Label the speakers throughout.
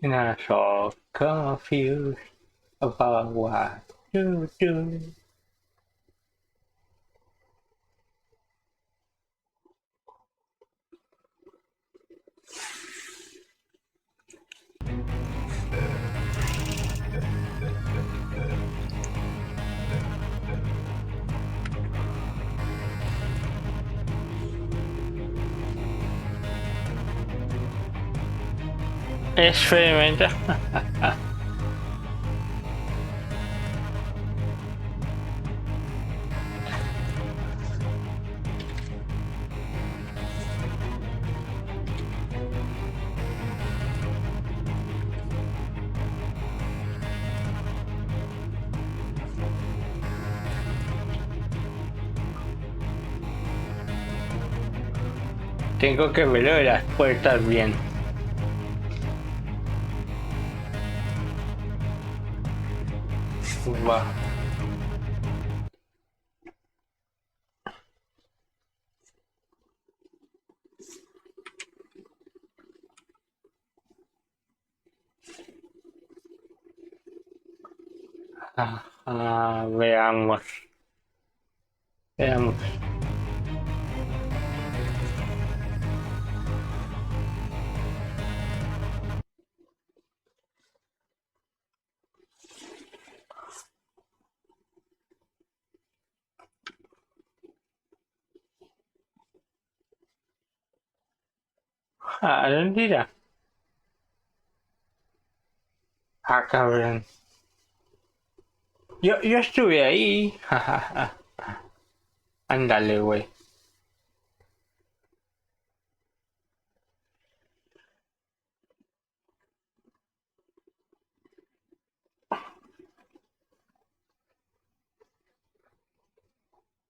Speaker 1: And I'm so confused about what to do. Experimenta. Tengo que verlo de las puertas bien. Va. Veamos. Veamos. ¿Dónde irá? Cabrón. Yo estuve ahí. Ándale, güey.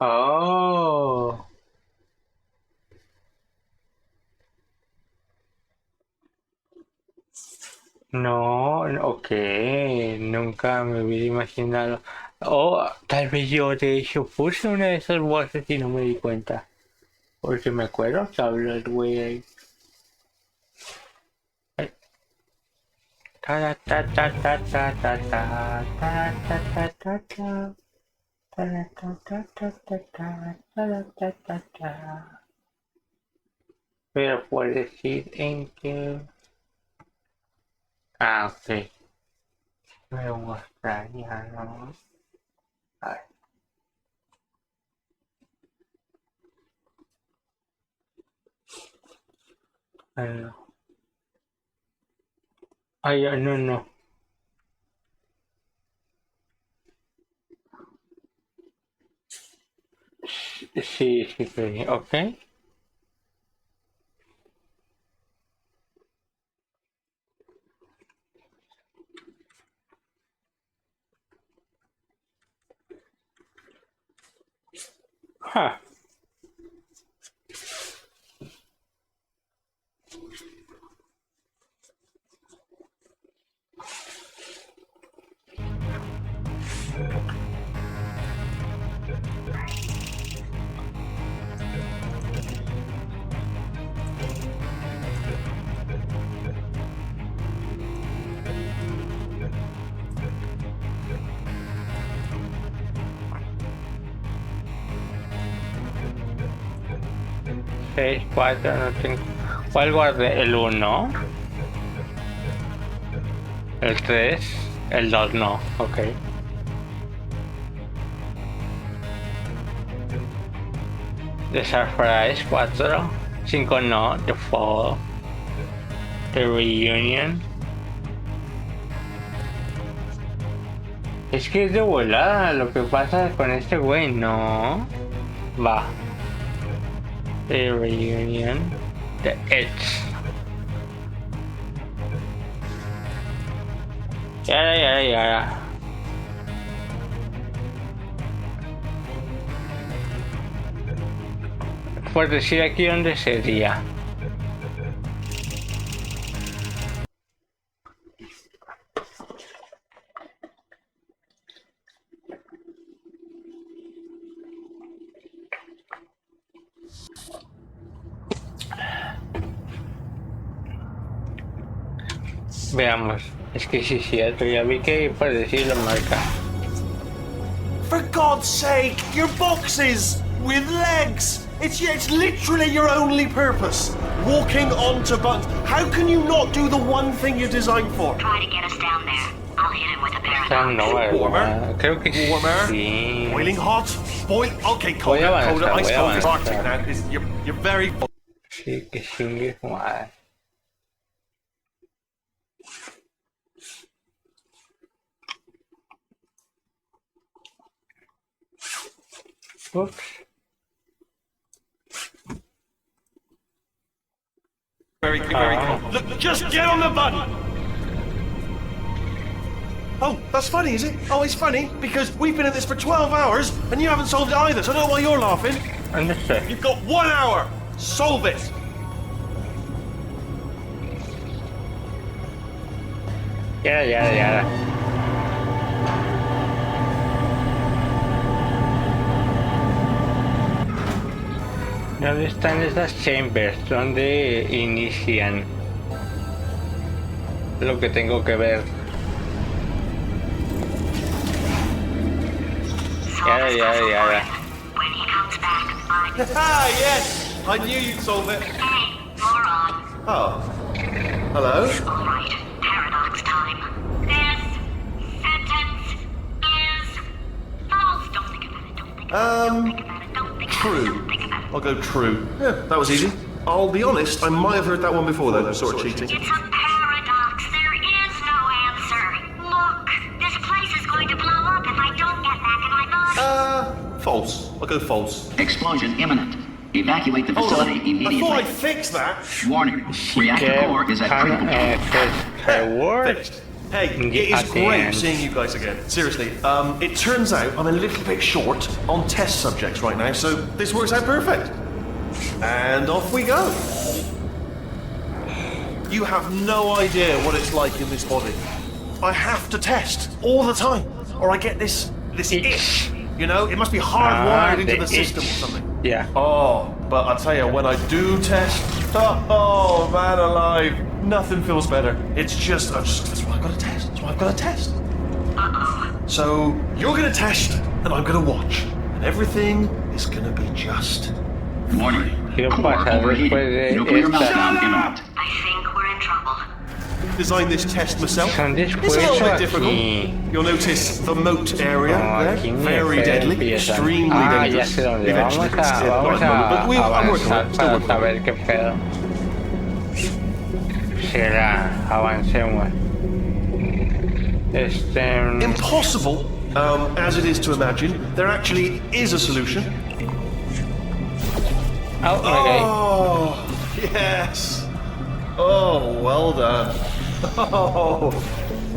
Speaker 1: Oh. No, ok, nunca me hubiera imaginado. O tal vez yo de hecho puse una de esas voces y no me di cuenta. Porque me acuerdo que habló el güey ahí. Ay, ta ta ta ta ta ta ta ta ta ta ta ta. Ta ta ta ta ta ta ta ta ta ta. Pero puedes decir en que... ok. Me mostraría, ¿no? Ay, ay, ay, no, no. Sí, sí, sí, ok. Ja. 6, 4, no tengo. ¿Cuál guardé? El uno, el 3, el 2 no, ok. The Surprise 4, 5 no, The Fall, The Reunion. Es que es de volada lo que pasa con este güey, no. Va. The Reunion, The Edge. Ya. Por decir aquí dónde sería. Veamos. Es que sí es cierto, ya vi que por decir la marca.
Speaker 2: For God's sake, your boxes with legs. It's literally your only purpose. Walking onto buttons. How can you not do the one thing you're designed for?
Speaker 3: Try to get us down there. I'll hit him with a
Speaker 1: Esta
Speaker 3: paradox.
Speaker 1: no,
Speaker 2: Warmer.
Speaker 1: creo que
Speaker 2: Warmer.
Speaker 1: sí.
Speaker 2: Boiling hot. Okay, colder, colder. Ice cold is Arctic now. You're very...
Speaker 1: Sí, que chingue su madre. Oops.
Speaker 2: Very cold. Look, just get on the button! Oh, that's funny, is it? Oh, it's funny, because we've been at this for 12 hours, and you haven't solved it either, so I don't know why you're laughing.
Speaker 1: Understood.
Speaker 2: You've got 1 hour! Solve it!
Speaker 1: Ya. ¿Dónde están esas chambers? ¿Dónde inician? Lo que tengo que ver. Ya.
Speaker 3: When he comes back,
Speaker 2: Ah, yes! I knew you'd solve it.
Speaker 3: Hey, moron.
Speaker 2: Oh. Hello?
Speaker 3: All right, paradox time. This sentence is false. Don't think about it. Don't think about it. Don't think
Speaker 2: True.
Speaker 3: Don't think about it.
Speaker 2: I'll go true. Yeah, that was easy. I'll be honest, I might have heard that one before though, sort of cheating.
Speaker 3: It's a paradox. There is no answer. Look, this place is going to blow up if I don't get back in my box.
Speaker 2: False. I'll go false.
Speaker 4: Explosion imminent. Evacuate the
Speaker 2: Hold on.
Speaker 4: facility immediately.
Speaker 2: Before I fix that...
Speaker 4: Warning. Reactor core is at critical point.
Speaker 2: Fixed. Hey, it is great seeing you guys again. Seriously, it turns out I'm a little bit short on test subjects right now, so this works out perfect. And off we go. You have no idea what it's like in this body. I have to test all the time, or I get this itch. You know, it must be hardwired into the system or something.
Speaker 1: Yeah.
Speaker 2: Oh, but I tell you, when I do test, oh man alive, nothing feels better. It's just, that's why I've got to test. That's why I've got to test. So you're gonna test, and I'm gonna watch, and everything is gonna be just.
Speaker 4: Warning.
Speaker 1: Quiero
Speaker 4: Core
Speaker 1: pasar
Speaker 4: overheating.
Speaker 1: después de
Speaker 4: Nuclear
Speaker 1: esta.
Speaker 4: meltdown imminent.
Speaker 3: I think we're in trouble.
Speaker 2: Designed this test myself.
Speaker 1: Son
Speaker 2: It's a
Speaker 1: dispuesto
Speaker 2: little bit difficult.
Speaker 1: aquí.
Speaker 2: You'll notice the moat area there,
Speaker 1: Aquí
Speaker 2: very deadly,
Speaker 1: empiezan.
Speaker 2: extremely
Speaker 1: Ya
Speaker 2: dangerous.
Speaker 1: sé dónde.
Speaker 2: Eventually,
Speaker 1: Vamos
Speaker 2: it's not at the moment, but I'm working on it. Still
Speaker 1: para
Speaker 2: working on it.
Speaker 1: saber qué pedo. Será, avancemos.
Speaker 2: Impossible, as it is to imagine, there actually is a solution.
Speaker 1: Oh, okay.
Speaker 2: Oh, yes. Oh, well done. Oh,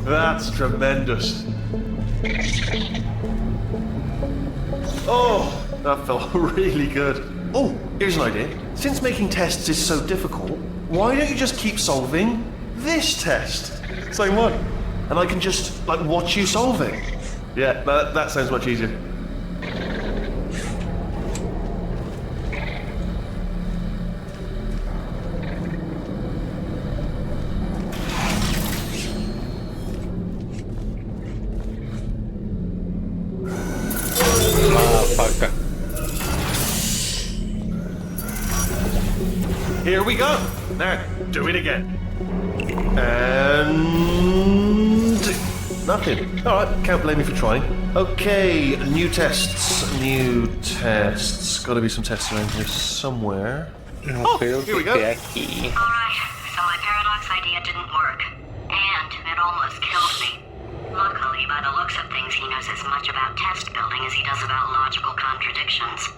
Speaker 2: that's tremendous. Oh, that felt really good. Oh, here's an idea. Since making tests is so difficult, why don't you just keep solving this test? Same one. And I can just, like, watch you solve it. Yeah, that sounds much easier.
Speaker 1: Motherfucker.
Speaker 2: Here we go. Now, do it again. And nothing. All right, can't blame me for trying. Okay, new tests. New tests. Got to be some tests around here somewhere.
Speaker 1: No
Speaker 2: Oh,
Speaker 1: creo
Speaker 2: here we
Speaker 1: que
Speaker 2: go.
Speaker 1: esté aquí.
Speaker 3: Alright, so my paradox idea didn't work. And it almost killed me. Luckily, by the looks of things, he knows as much about test building as he does about logical contradictions.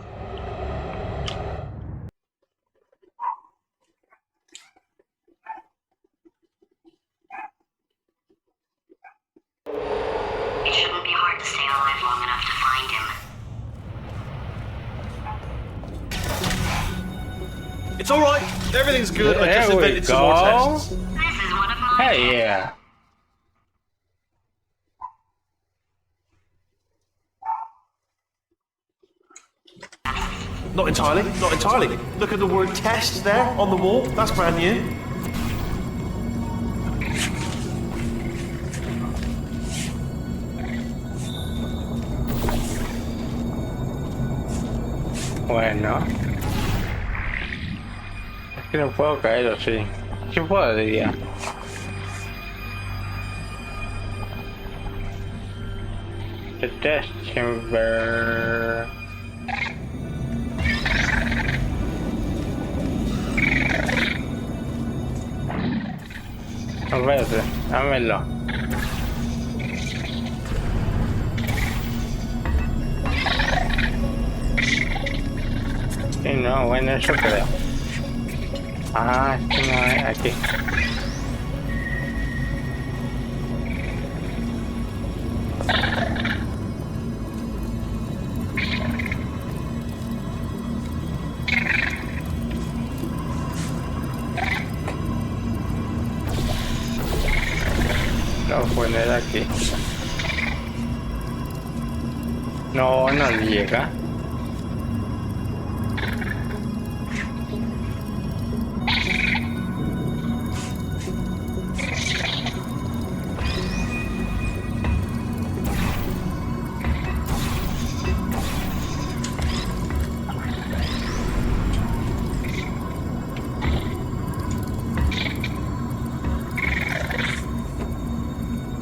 Speaker 3: It shouldn't be hard to stay alive long enough to find him.
Speaker 2: It's all right. Everything's good. I just
Speaker 1: There we
Speaker 2: invented some more
Speaker 1: go.
Speaker 2: tests.
Speaker 3: This is one of my...
Speaker 1: Hey, yeah.
Speaker 2: Not entirely. Not entirely. Look at the word test there on the wall. That's brand new.
Speaker 4: Bueno. Es que no puedo caer, ¿o sí? Sí puedo, diría. The test chamber. A ver, dámelo. Sí, no, bueno, eso creo. Ah, sí, no, aquí. Lo voy a poner aquí. No, no llega.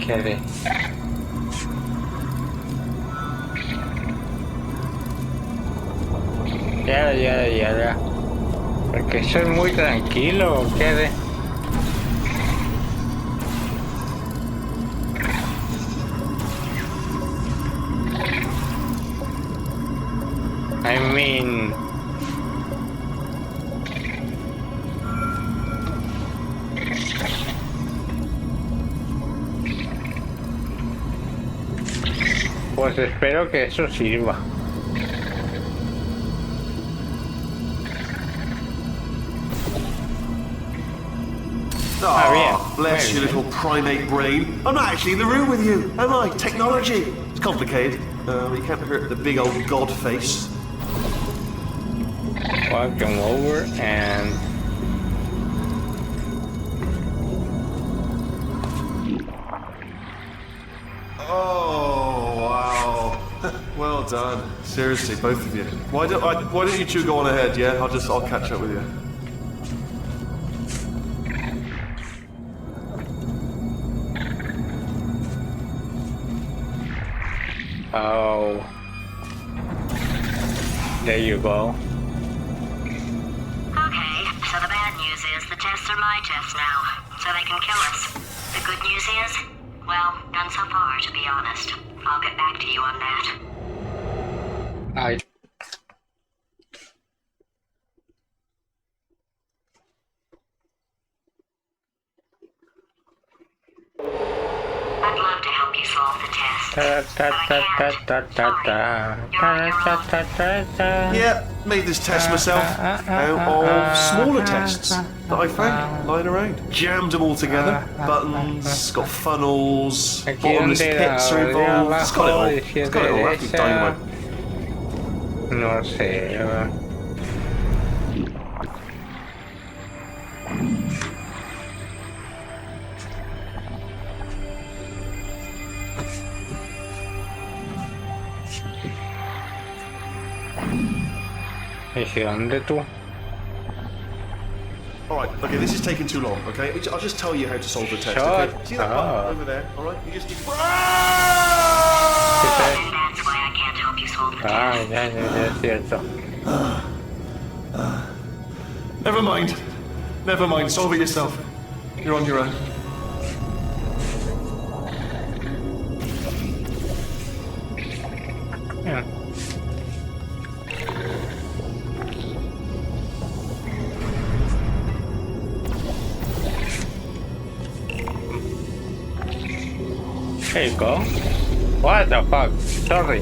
Speaker 4: ¿Qué haré? Ya. Porque soy muy tranquilo, ¿o qué haré? I mean... Pues espero que eso sirva.
Speaker 2: Oh, bless your little primate brain. I'm not actually in the room with you, am I? Technology. It's complicated. You can't hurt the big old god face.
Speaker 4: Welcome over and...
Speaker 2: Oh, wow. Well done. Seriously, both of you. Why don't you two go on ahead, yeah? I'll catch up with you.
Speaker 4: Oh. There you go.
Speaker 3: Okay, so the bad news is the tests are my tests now, so they can kill us. The good news is, well, none so far, to be honest. I'll get back to you on that.
Speaker 4: Ay.
Speaker 3: I'd love to help you solve the test, but I can't. You're on your own.
Speaker 2: Yeah, made this test myself out of smaller tests that I found lying around. Jammed them all together. Buttons, got funnels, bottomless pits are involved. It's got it all. It's got it all. That'd be dynamite.
Speaker 4: No sé. ¿Y dónde tú?
Speaker 2: Alright, okay, this is taking too long, okay? I'll just tell you how to solve the test,
Speaker 4: Shut
Speaker 2: okay? See that button
Speaker 4: up.
Speaker 2: over there? Alright, you just...
Speaker 3: And that's why I can't help you solve the
Speaker 4: Ah,
Speaker 3: test.
Speaker 4: ya, es cierto.
Speaker 2: Never mind, solve it yourself. You're on your own.
Speaker 4: Yeah. There you go. What the fuck? Sorry.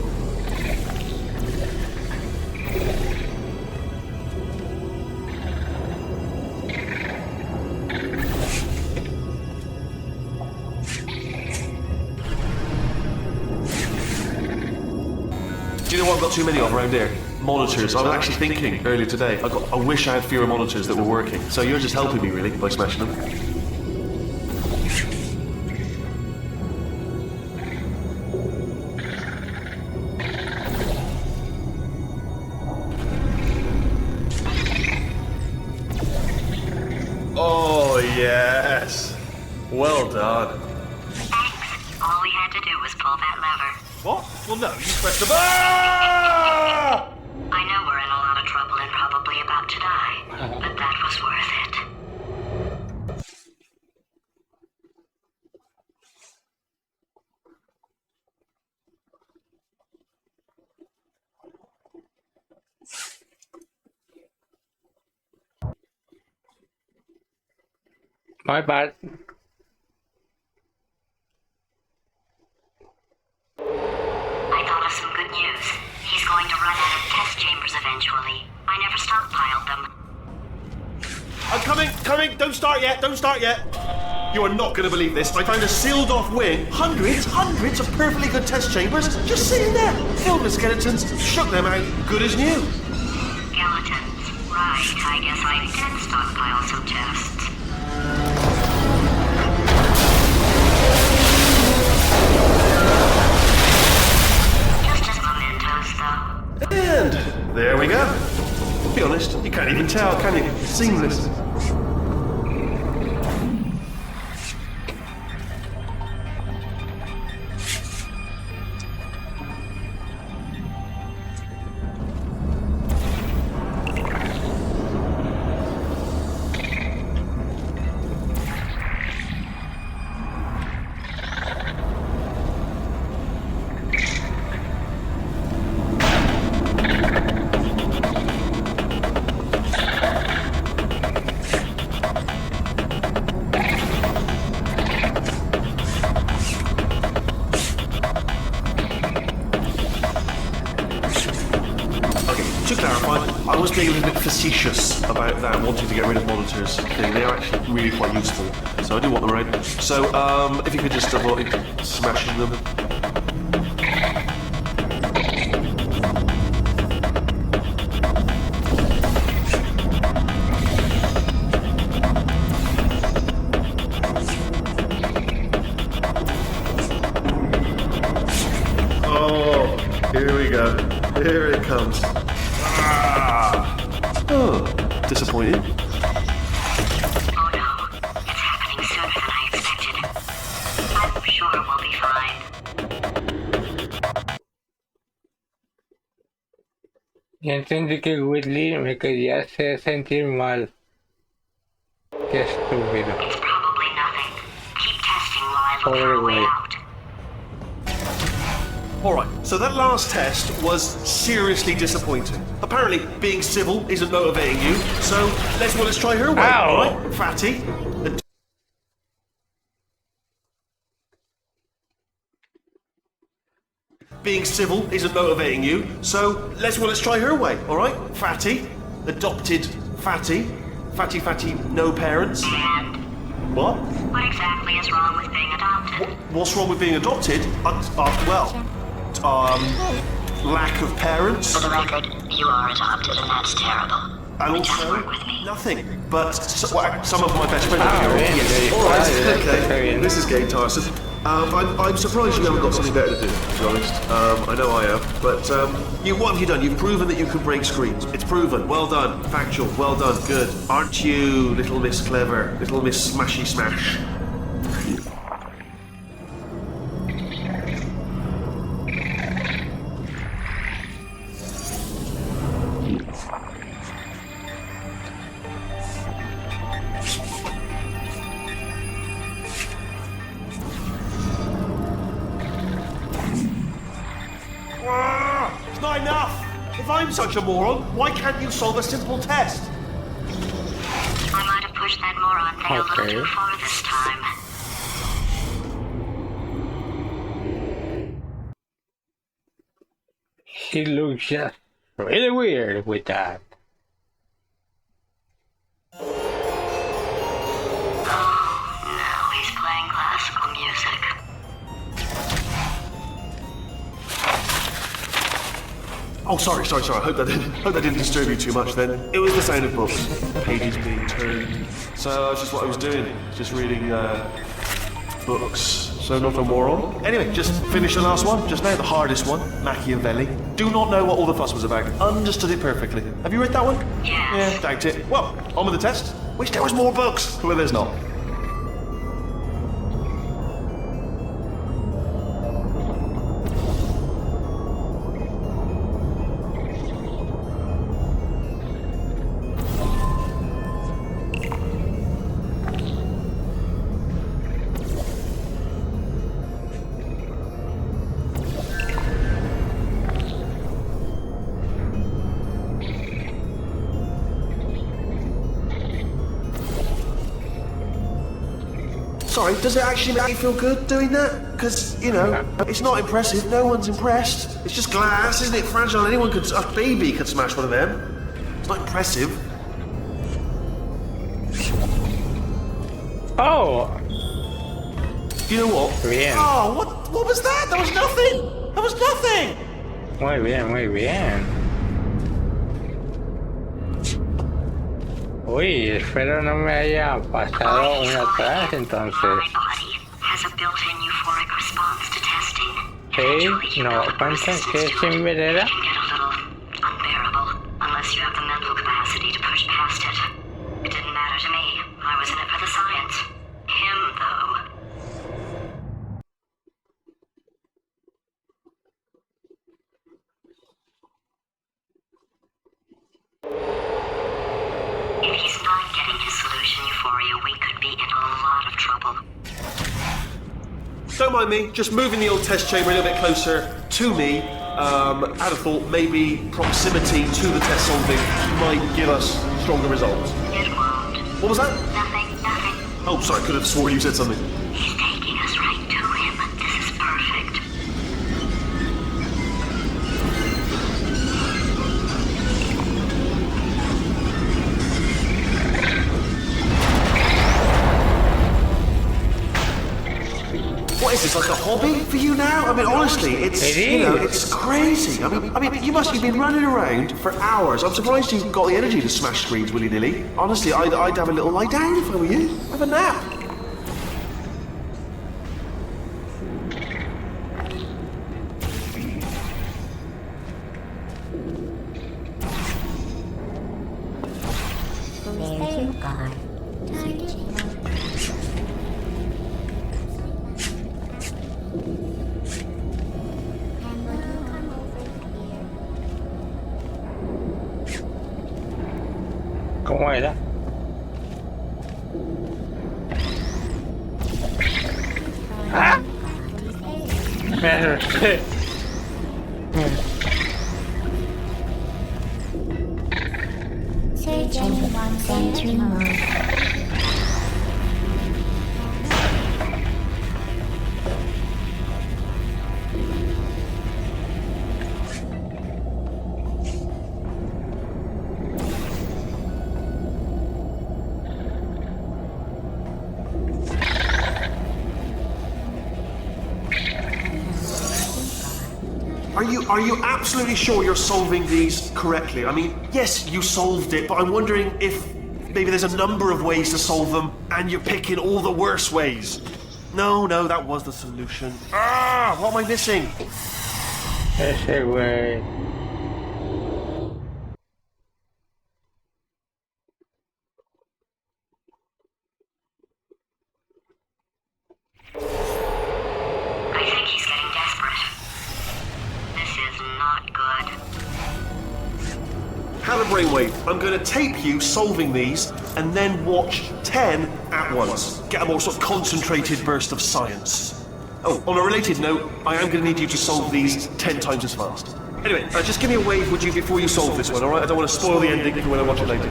Speaker 2: Do you know what I've got too many of around here? Monitors. I was actually thinking earlier today, I wish I had fewer monitors that were working. So you're just helping me, really, by smashing them. yes. Well done.
Speaker 3: Thanks. All we had to do was pull that lever.
Speaker 2: What? Well, no, you pressed the bar!
Speaker 3: I know we're in a lot of trouble and probably about to die, but that was worth it.
Speaker 4: My bad.
Speaker 3: I thought of some good news. He's going to run out of test chambers eventually. I never stockpiled them.
Speaker 2: I'm coming, don't start yet. You are not going to believe this. I found a sealed off wing, hundreds of perfectly good test chambers, just sitting there, filled with skeletons, shook them out, good as new.
Speaker 3: Skeletons. Right, I guess I did stockpile some tests. Just as mementos, though.
Speaker 2: And there we go. To be honest, you can't even tell, can you? It's seamless. To clarify, I was being a little bit facetious about that wanting to get rid of monitors thing. They are actually really quite useful, so I do want them around. So, if you could just avoid smashing them. Oh, here we go. Here it comes. Oh, disappointing.
Speaker 3: Oh no, it's happening sooner than I expected. I'm sure we'll be fine.
Speaker 4: Ya entendí que Whitley me quería hacer sentir mal. Qué estúpido.
Speaker 3: It's probably nothing. Keep testing while I look for
Speaker 4: Pobre
Speaker 3: a way
Speaker 4: güey.
Speaker 3: out.
Speaker 2: Alright, so that last test was seriously disappointing. Apparently, being civil isn't motivating you, so let's try her way,
Speaker 4: Ow.
Speaker 2: alright, fatty? Being civil isn't motivating you, so let's try her way, alright? Fatty, adopted fatty, fatty, no parents.
Speaker 3: And
Speaker 2: What?
Speaker 3: what exactly is wrong with being adopted?
Speaker 2: What's wrong with being adopted? Lack of parents.
Speaker 3: For the record, you are adopted and that's terrible.
Speaker 2: And
Speaker 3: It doesn't
Speaker 2: also,
Speaker 3: work with me.
Speaker 2: nothing. But some of my best friends are here.
Speaker 4: bien,
Speaker 2: Yes.
Speaker 4: bien.
Speaker 2: All right,
Speaker 4: Vale, está
Speaker 2: okay.
Speaker 4: bien.
Speaker 2: This is Gay Tyson. I'm surprised you haven't got something better to do, to be honest. I know I am. But what have you done? You've proven that you can break screens. It's proven. Well done. Factual. Well done. Good. Aren't you, little Miss Clever? Little Miss Smashy Smash? It's not enough! If I'm such a moron, why can't you solve a simple test?
Speaker 3: I might have pushed that moron thing a little
Speaker 4: Okay.
Speaker 3: too far this time.
Speaker 4: He looks just really weird with that.
Speaker 3: Now he's playing classical music.
Speaker 2: Oh, sorry. I hope that didn't disturb you too much then. It was the sound of books. Pages being turned. So that's just what I was doing. Just reading books. So not a moron. Anyway, just finish the last one. Just now, the hardest one. Machiavelli. Do not know what all the fuss was about. Understood it perfectly. Have you read that one?
Speaker 3: Yes.
Speaker 2: Yeah, doubt it. Well, on with the test. Wish there was more bugs. Well, there's not. Sorry, does it actually make you feel good doing that? Because, you know, it's not impressive. No one's impressed. It's just glass, isn't it? Fragile. Anyone could, a baby could smash one of them. It's not impressive.
Speaker 4: Oh,
Speaker 2: You know what?
Speaker 4: bien.
Speaker 2: Oh, what was that? That was nothing. That was nothing.
Speaker 4: Muy bien, muy bien. Uy, espero no me haya pasado una atrás entonces.
Speaker 3: My body has a built-in euphoric response to testing.
Speaker 4: Sí, no, ¿cuánto? ¿Qué chingadera?
Speaker 3: It can get a little unbearable unless you have the mental capacity to push past it. It didn't matter to me. I was in it for the science. Him, though. If he's not getting his solution euphoria, we could be in a lot of trouble.
Speaker 2: Don't mind me, just moving the old test chamber a little bit closer to me. Out of thought, maybe proximity to the test solving might give us stronger results.
Speaker 3: It won't.
Speaker 2: What was that?
Speaker 3: Nothing.
Speaker 2: Oh, sorry, I could have sworn you said something.
Speaker 3: He's taking us right to him. This is perfect.
Speaker 2: What is this, like a hobby for you now? I mean, honestly, it's
Speaker 4: It
Speaker 2: you know,
Speaker 4: is.
Speaker 2: it's crazy. I mean, you must have been running around for hours. I'm surprised you've got the energy to smash screens willy-nilly. Honestly, I'd have a little lie down if I were you. Have a nap.
Speaker 5: There you are. Searching. And will you come over here?
Speaker 4: ¿Cómo era? ¡Ah! Me asusté.
Speaker 5: Searching one sentry mode.
Speaker 2: Are you absolutely sure you're solving these correctly? I mean, yes, you solved it, but I'm wondering if maybe there's a number of ways to solve them, and you're picking all the worst ways. No, that was the solution. Ah, what am I missing?
Speaker 4: Ese güey.
Speaker 3: I think he's getting desperate. This is not good.
Speaker 2: Have a brainwave. I'm going to tape you solving these, and then watch 10 at once. Get a more sort of concentrated burst of science. Oh, on a related note, I am going to need you to solve these 10 times as fast. Anyway, just give me a wave, would you, before you solve this one, alright? I don't want to spoil the ending for when I watch it later.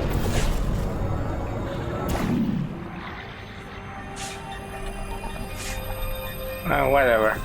Speaker 4: Whatever.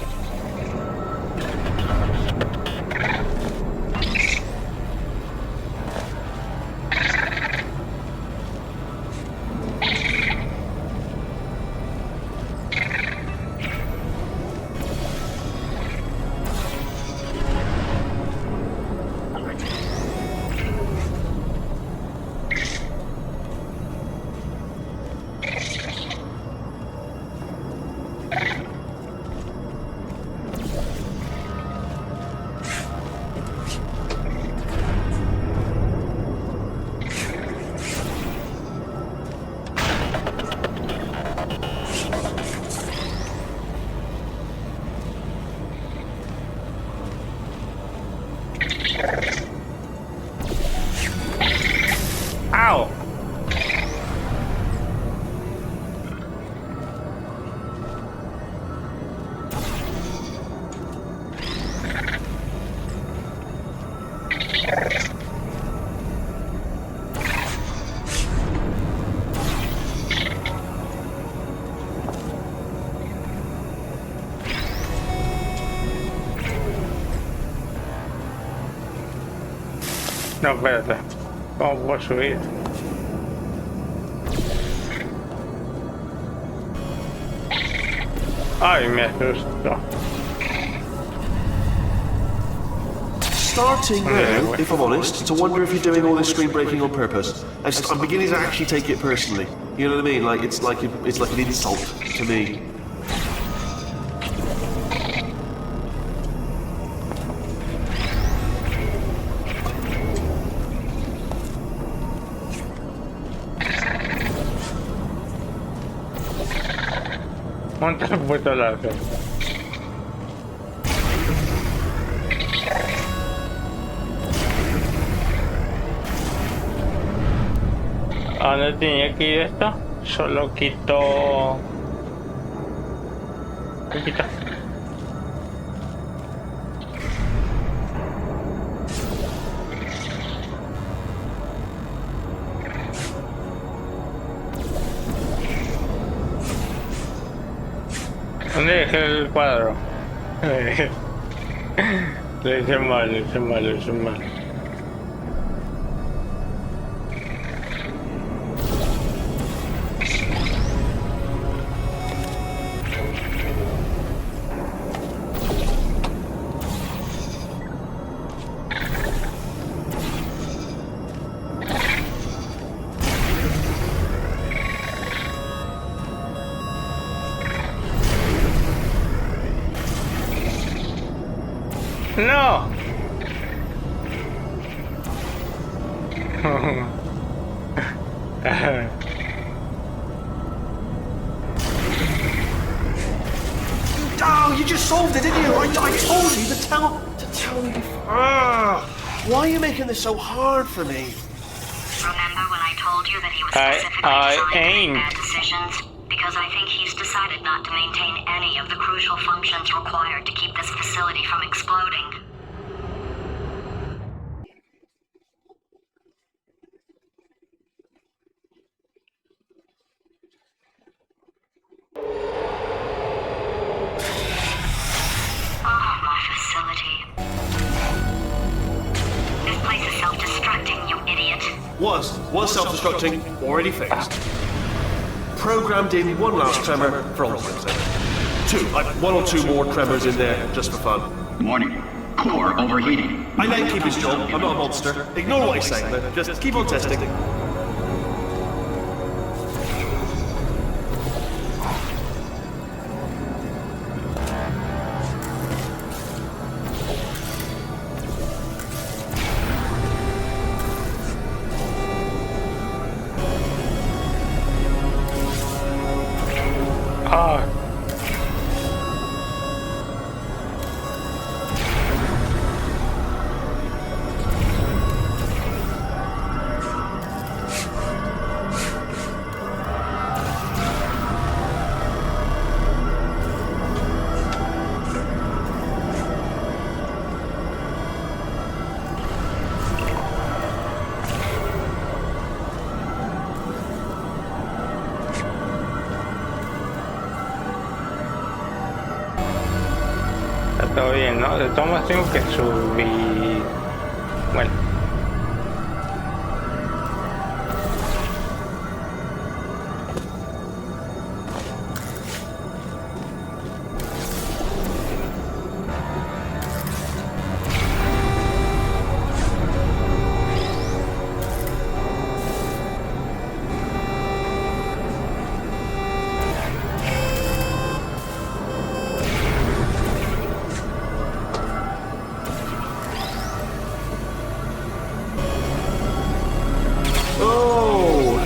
Speaker 4: No, espérate. ¿Cómo puedo subir? Ay, me asustó.
Speaker 2: Starting now, if I'm honest, to wonder if you're doing all this screen breaking on purpose. I'm beginning to actually take it personally. You know what I mean? Like it's like an insult to me.
Speaker 4: Monta el puesto láser. ¿A dónde tenía que ir esto? Solo quito... ¿Qué quito? ¿Dónde dejé el cuadro? Lo hice mal, lo hice mal, lo hice mal. No.
Speaker 2: Oh, you just solved it, didn't you? I told you to tell me before. Why are you making this so hard for me?
Speaker 3: Remember when I told you that he was specifically assigned to make bad decisions? Because I think he's decided not to maintain any of the crucial functions required to keep this facility from exploding. Oh, my facility. This place is self-destructing, you idiot.
Speaker 2: Was self-destructing, already fixed. Programmed in one last tremor for all time's sake. One or two more tremors in there, just for fun.
Speaker 6: Warning. Core overheating.
Speaker 2: I let him keep his job, I'm not a monster. Ignore what he's saying, then. Just keep on testing.
Speaker 4: Todo bien, ¿no? De todas maneras tengo que subir... Bueno.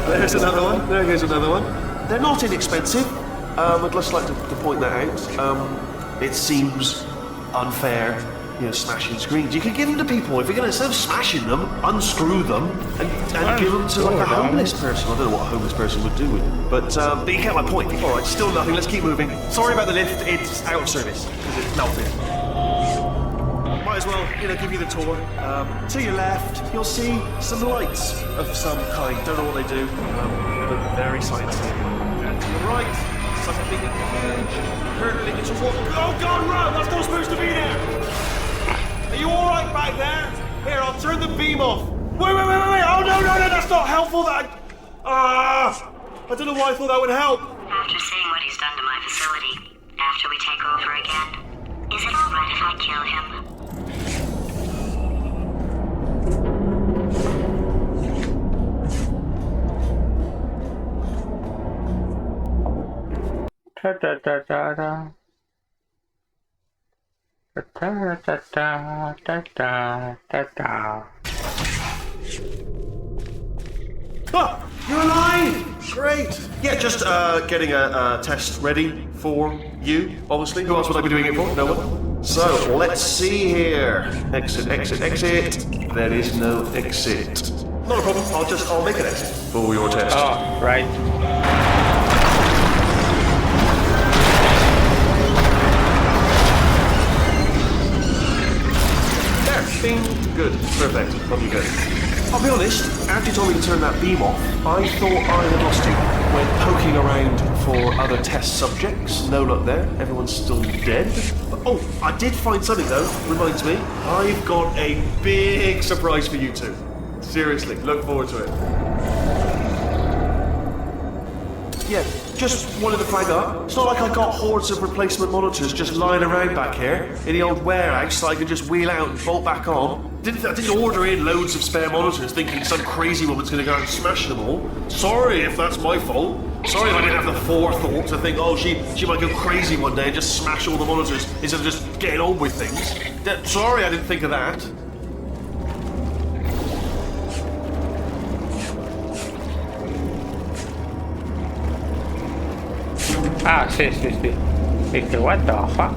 Speaker 2: There's another one. There goes another one. They're not inexpensive. I'd just like to point that out. It seems unfair, smashing screens. You could give them to people. If you're going to, instead of smashing them, unscrew them and give them to like a homeless person. I don't know what a homeless person would do with them. But you get my point. All right, still nothing. Let's keep moving. Sorry about the lift. It's out of service because it's melted. Might as well, give you the tour. To your left, you'll see some lights of some kind. Don't know what they do, but very sciencey. And to the right, something huge, hurtling into water. Oh God, run! That's not supposed to be there. Are you all right back there? Here, I'll turn the beam off. Wait! Oh no, that's not helpful. I don't know why I thought that would help.
Speaker 3: After seeing what he's done to my facility, after we take over again, is it alright if I kill him?
Speaker 4: Ta ta ta ta ta. Ta ta ta ta ta ta ta.
Speaker 2: Ah, you're alive! Great. Yeah, just getting a test ready for you, obviously. Who else would I be doing it for? No one? So, let's see here. Exit. There is no exit. Not a problem. I'll make an exit for your test.
Speaker 4: Oh, right.
Speaker 2: There. Bing. Good. Perfect. Lovely good. I'll be honest, after you told me to turn that beam off, I thought I had lost you. Went poking around for other test subjects. No luck there. Everyone's still dead. Oh, I did find something though. Reminds me. I've got a big surprise for you two. Seriously, look forward to it. Yeah, just wanted to flag up. It's not like I got hordes of replacement monitors just lying around back here in the old warehouse so I could just wheel out and bolt back on. I didn't order in loads of spare monitors thinking some crazy woman's going to go out and smash them all. Sorry if that's my fault. Sorry if I didn't have the forethought to think, oh, she might go crazy one day and just smash all the monitors instead of just getting on with things. Sorry I didn't think of that.
Speaker 4: Ah, sí. Dije, what the fuck?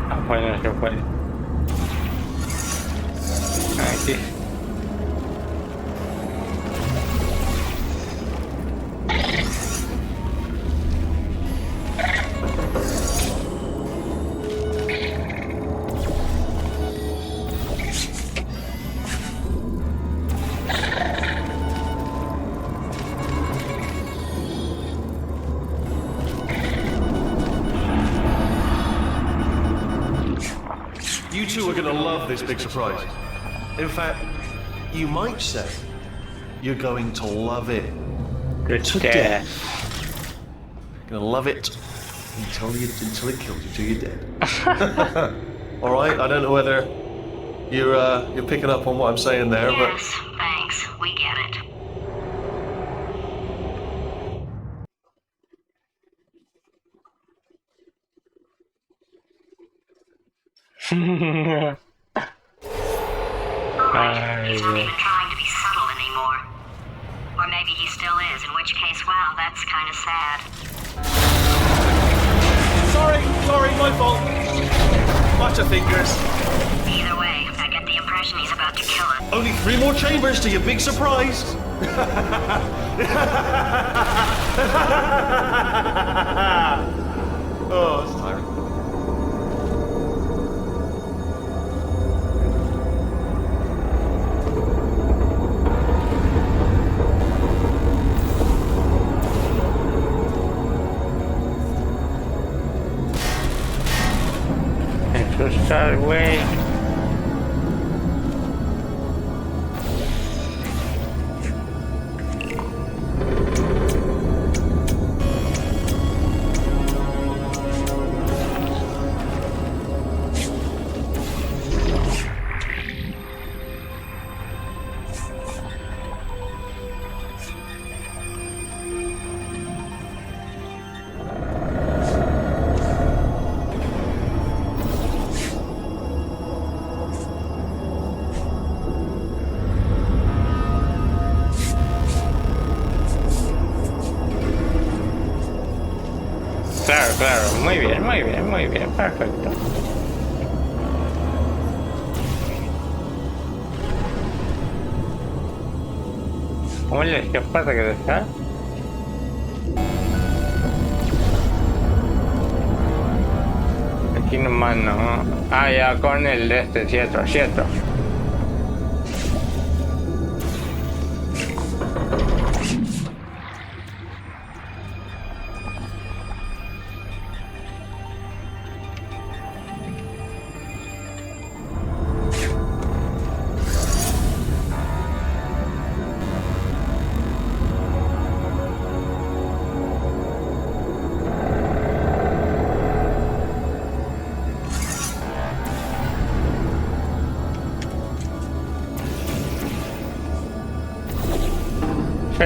Speaker 4: Ah, bueno, se puede. Aquí.
Speaker 2: You two are going to love this big surprise. In fact, you might say you're going to love it
Speaker 4: Good
Speaker 2: to
Speaker 4: death.
Speaker 2: death. You're going to love it until it kills you, till you're dead. All right. I don't know whether you're picking up on what I'm saying there,
Speaker 3: Yes, thanks. We get it. Alright, he's not even trying to be subtle anymore. Or maybe he still is, in which case, wow, that's kind of sad.
Speaker 2: Sorry, my fault. Bunch of fingers.
Speaker 3: Either way, I get the impression he's about to kill it.
Speaker 2: Only 3 more chambers to your big surprise. Oh, it's tiring.
Speaker 4: Start away. Claro, muy bien, perfecto. ¿Cómo le escapas de que está? Aquí nomás no. Ah, ya con el de este, cierto.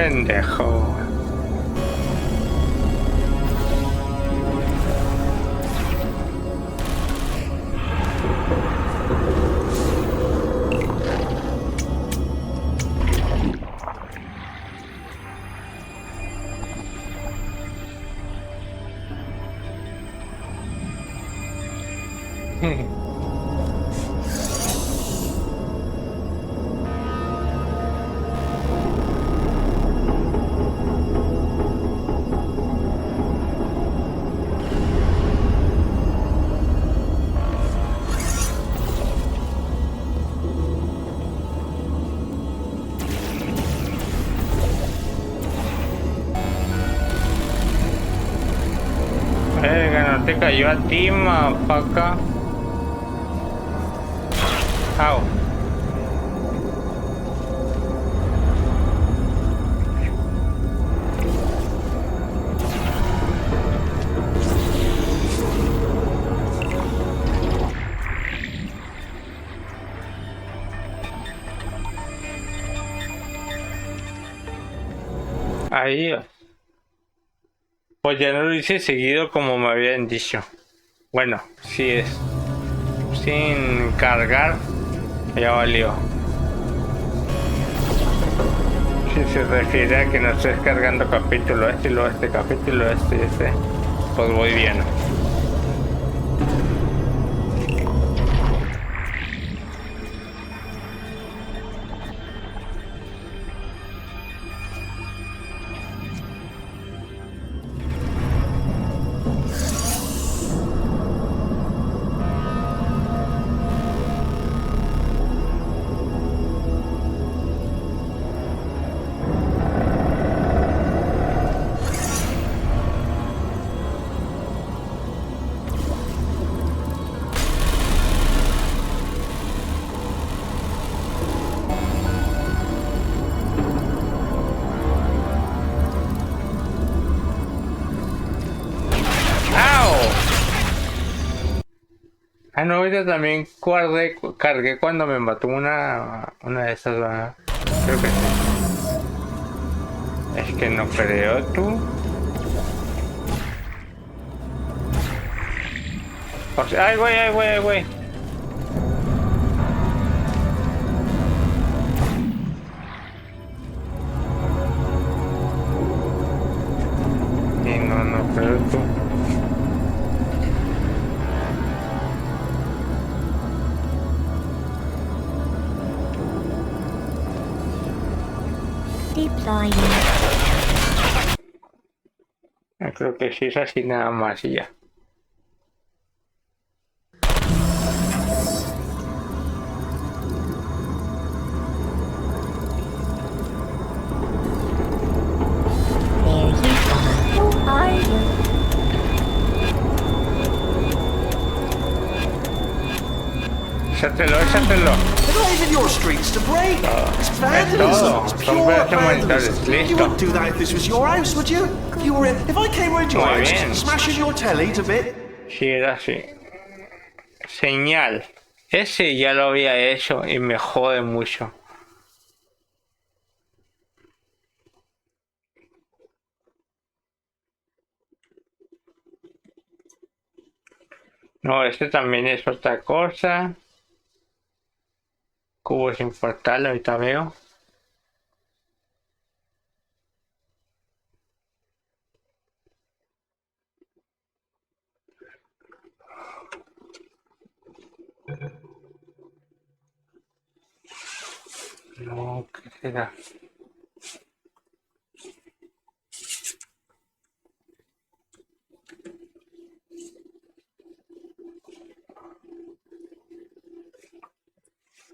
Speaker 4: pendejo. Verga, no te cayó a ti, mapaca. Au. Ahí. Pues ya no lo hice seguido como me habían dicho. Bueno, si es sin cargar, ya valió. Si se refiere a que no estés cargando capítulo este y luego este capítulo este y este, pues voy bien. Ah, no, ahorita también cargué cuando me mató una de esas, ¿verdad? Creo que sí. Es que no creo, tú. O sea, ay, güey, ay, güey, ay, güey. Y no creo, tú.
Speaker 5: Deploying.
Speaker 4: Creo que sí es así nada más y ya.
Speaker 5: There you are. Who are you?
Speaker 4: Échatelo, échatelo.
Speaker 2: They're not even your streets to break. It's vandalism. It's
Speaker 4: Son
Speaker 2: pure
Speaker 4: versos monitores.
Speaker 2: vandalism. You
Speaker 4: Listo.
Speaker 2: wouldn't do that if this was your house, would you? If I came round your
Speaker 4: Muy
Speaker 2: house,
Speaker 4: bien.
Speaker 2: smashing your telly to bit.
Speaker 4: Sí, era así. Señal. Ese ya lo había hecho y me jode mucho. No, este también es otra cosa. Cubo sin portal, ahorita veo. No, ¿qué será?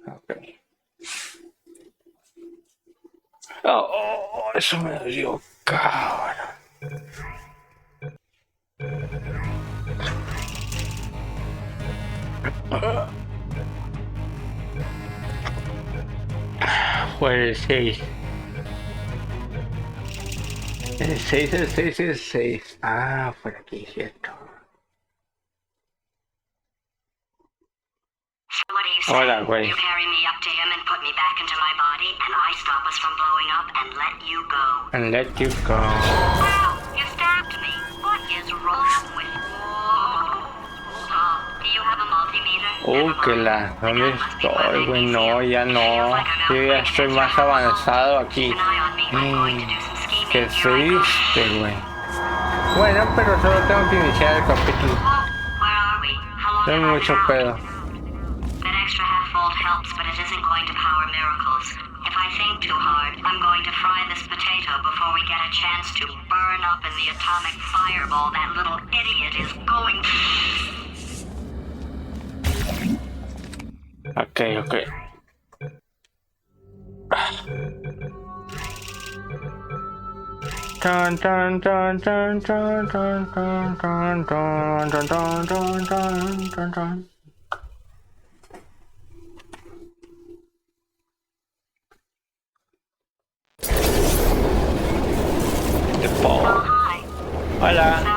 Speaker 4: Okay. Oh, eso me dolió, cabrón. Fue el 6. El 6, el 6, el 6. Ah, por aquí, cierto.
Speaker 3: What do you say?
Speaker 4: Hola, güey.
Speaker 3: You carry me up to him and put me back into my body, and I stop us from blowing up and let you go.
Speaker 4: And let you go.
Speaker 3: Wow, you stabbed me. What is wrong with you? Do you have a multimeter?
Speaker 4: Que la... ¿Dónde estoy, güey? No, ya no. Yo ya estoy más avanzado aquí. Qué triste, güey. Bueno, pero solo tengo que iniciar el capítulo. No hay mucho pedo.
Speaker 3: That extra half volt helps, but it isn't going to power miracles. If I think too hard, I'm going to fry this potato before we get a chance to burn up in the atomic fireball that little idiot is going to...
Speaker 4: Okay. Dun dun dun dun dun dun dun dun dun dun dun dun dun dun. The ball.
Speaker 3: Oh, hi.
Speaker 4: Hola.
Speaker 3: So,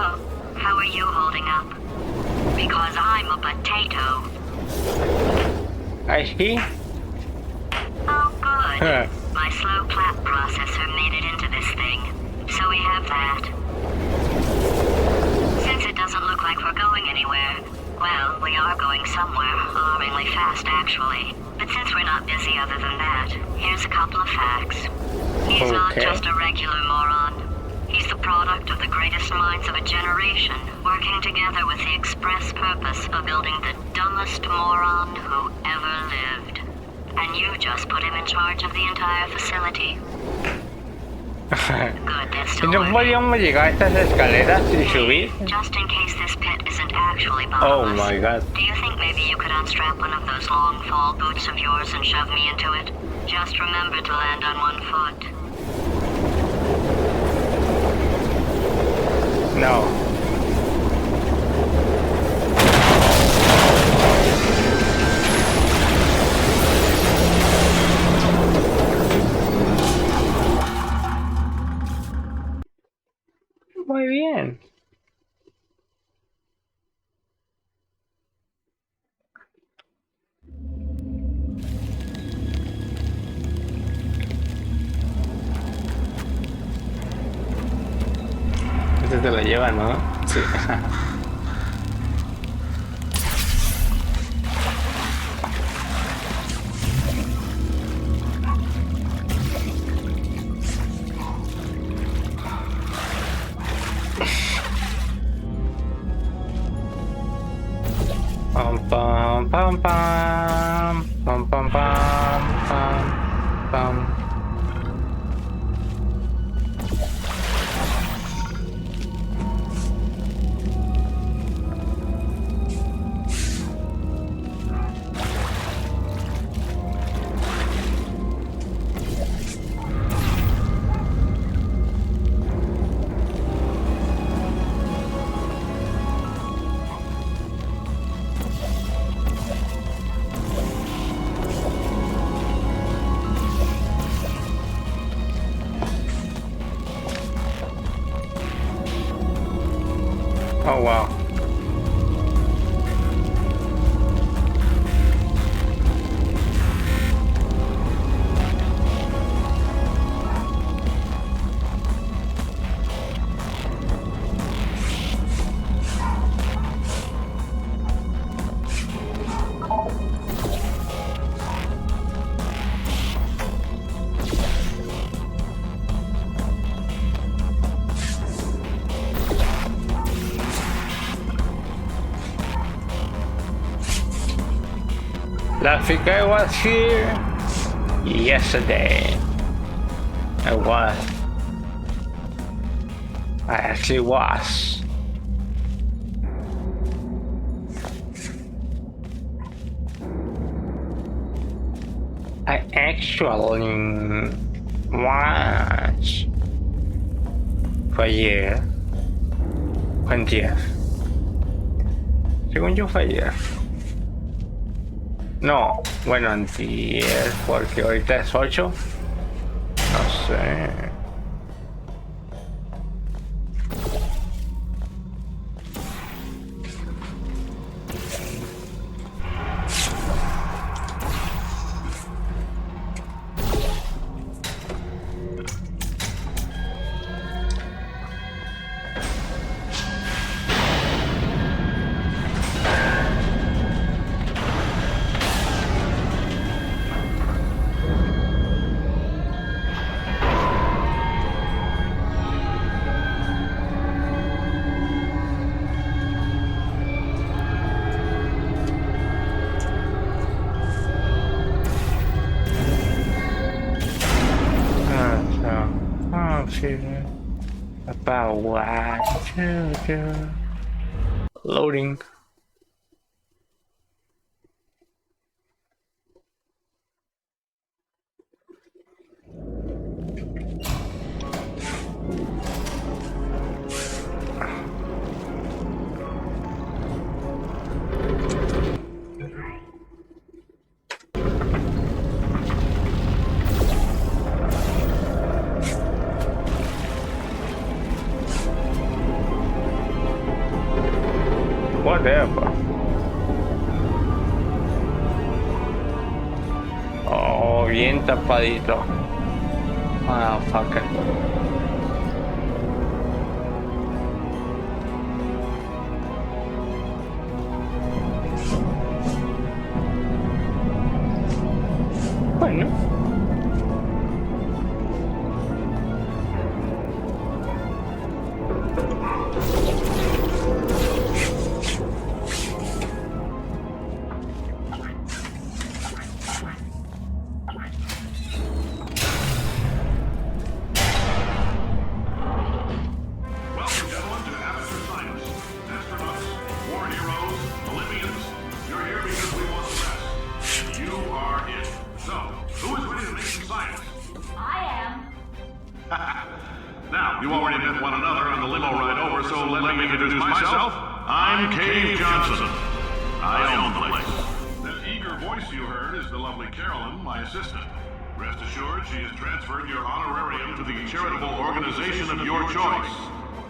Speaker 3: how are you holding up? Because I'm a potato.
Speaker 4: I see.
Speaker 3: Oh, good. My slow clap processor made it into this thing. So we have that. Since it doesn't look like we're going anywhere, well, we are going somewhere, alarmingly fast actually. But since we're not busy other than that, here's a couple of facts. He's not just a regular moron. He's the product of the greatest minds of a generation, working together with the express purpose of building the dumbest moron who ever lived. And you just put him in charge of the entire facility. Good, that's still
Speaker 4: ¿No podíamos llegar a estas escaleras y subir?
Speaker 3: Just in case this pit isn't actually bottomless.
Speaker 4: Oh my god.
Speaker 3: Do you think maybe you could unstrap one of those long fall boots of yours and shove me into it? Just remember to land on one foot.
Speaker 4: No. Muy bien. Este te lo lleva, ¿no? Sí. Pam pam pam pam pam pam pam pam pam. Oh wow. I think I was here yesterday. I was. I actually was. I actually was. Fue ayer. Fue antier. Según yo fue ayer. No, bueno, antier, porque ahorita es 8. No sé. proceeding about what to do. Loading. Whatever. Oh, bien tapadito. Motherfucker. Bueno.
Speaker 7: Now, you already met one another on the limo ride over, so let me introduce myself. I'm Cave Johnson. I own the place. That eager voice you heard is the lovely Carolyn, my assistant. Rest assured, she has transferred your honorarium to the charitable organization of your choice.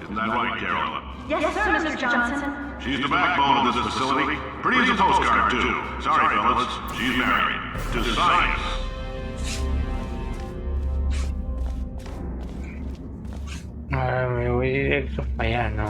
Speaker 7: Isn't that right, Carolyn?
Speaker 8: Yes, sir, Mr. Johnson.
Speaker 7: She's the backbone of this facility. Pretty as a postcard, too. Sorry, fellas. She's married. To science.
Speaker 4: Ahora me voy directo para allá, ¿no?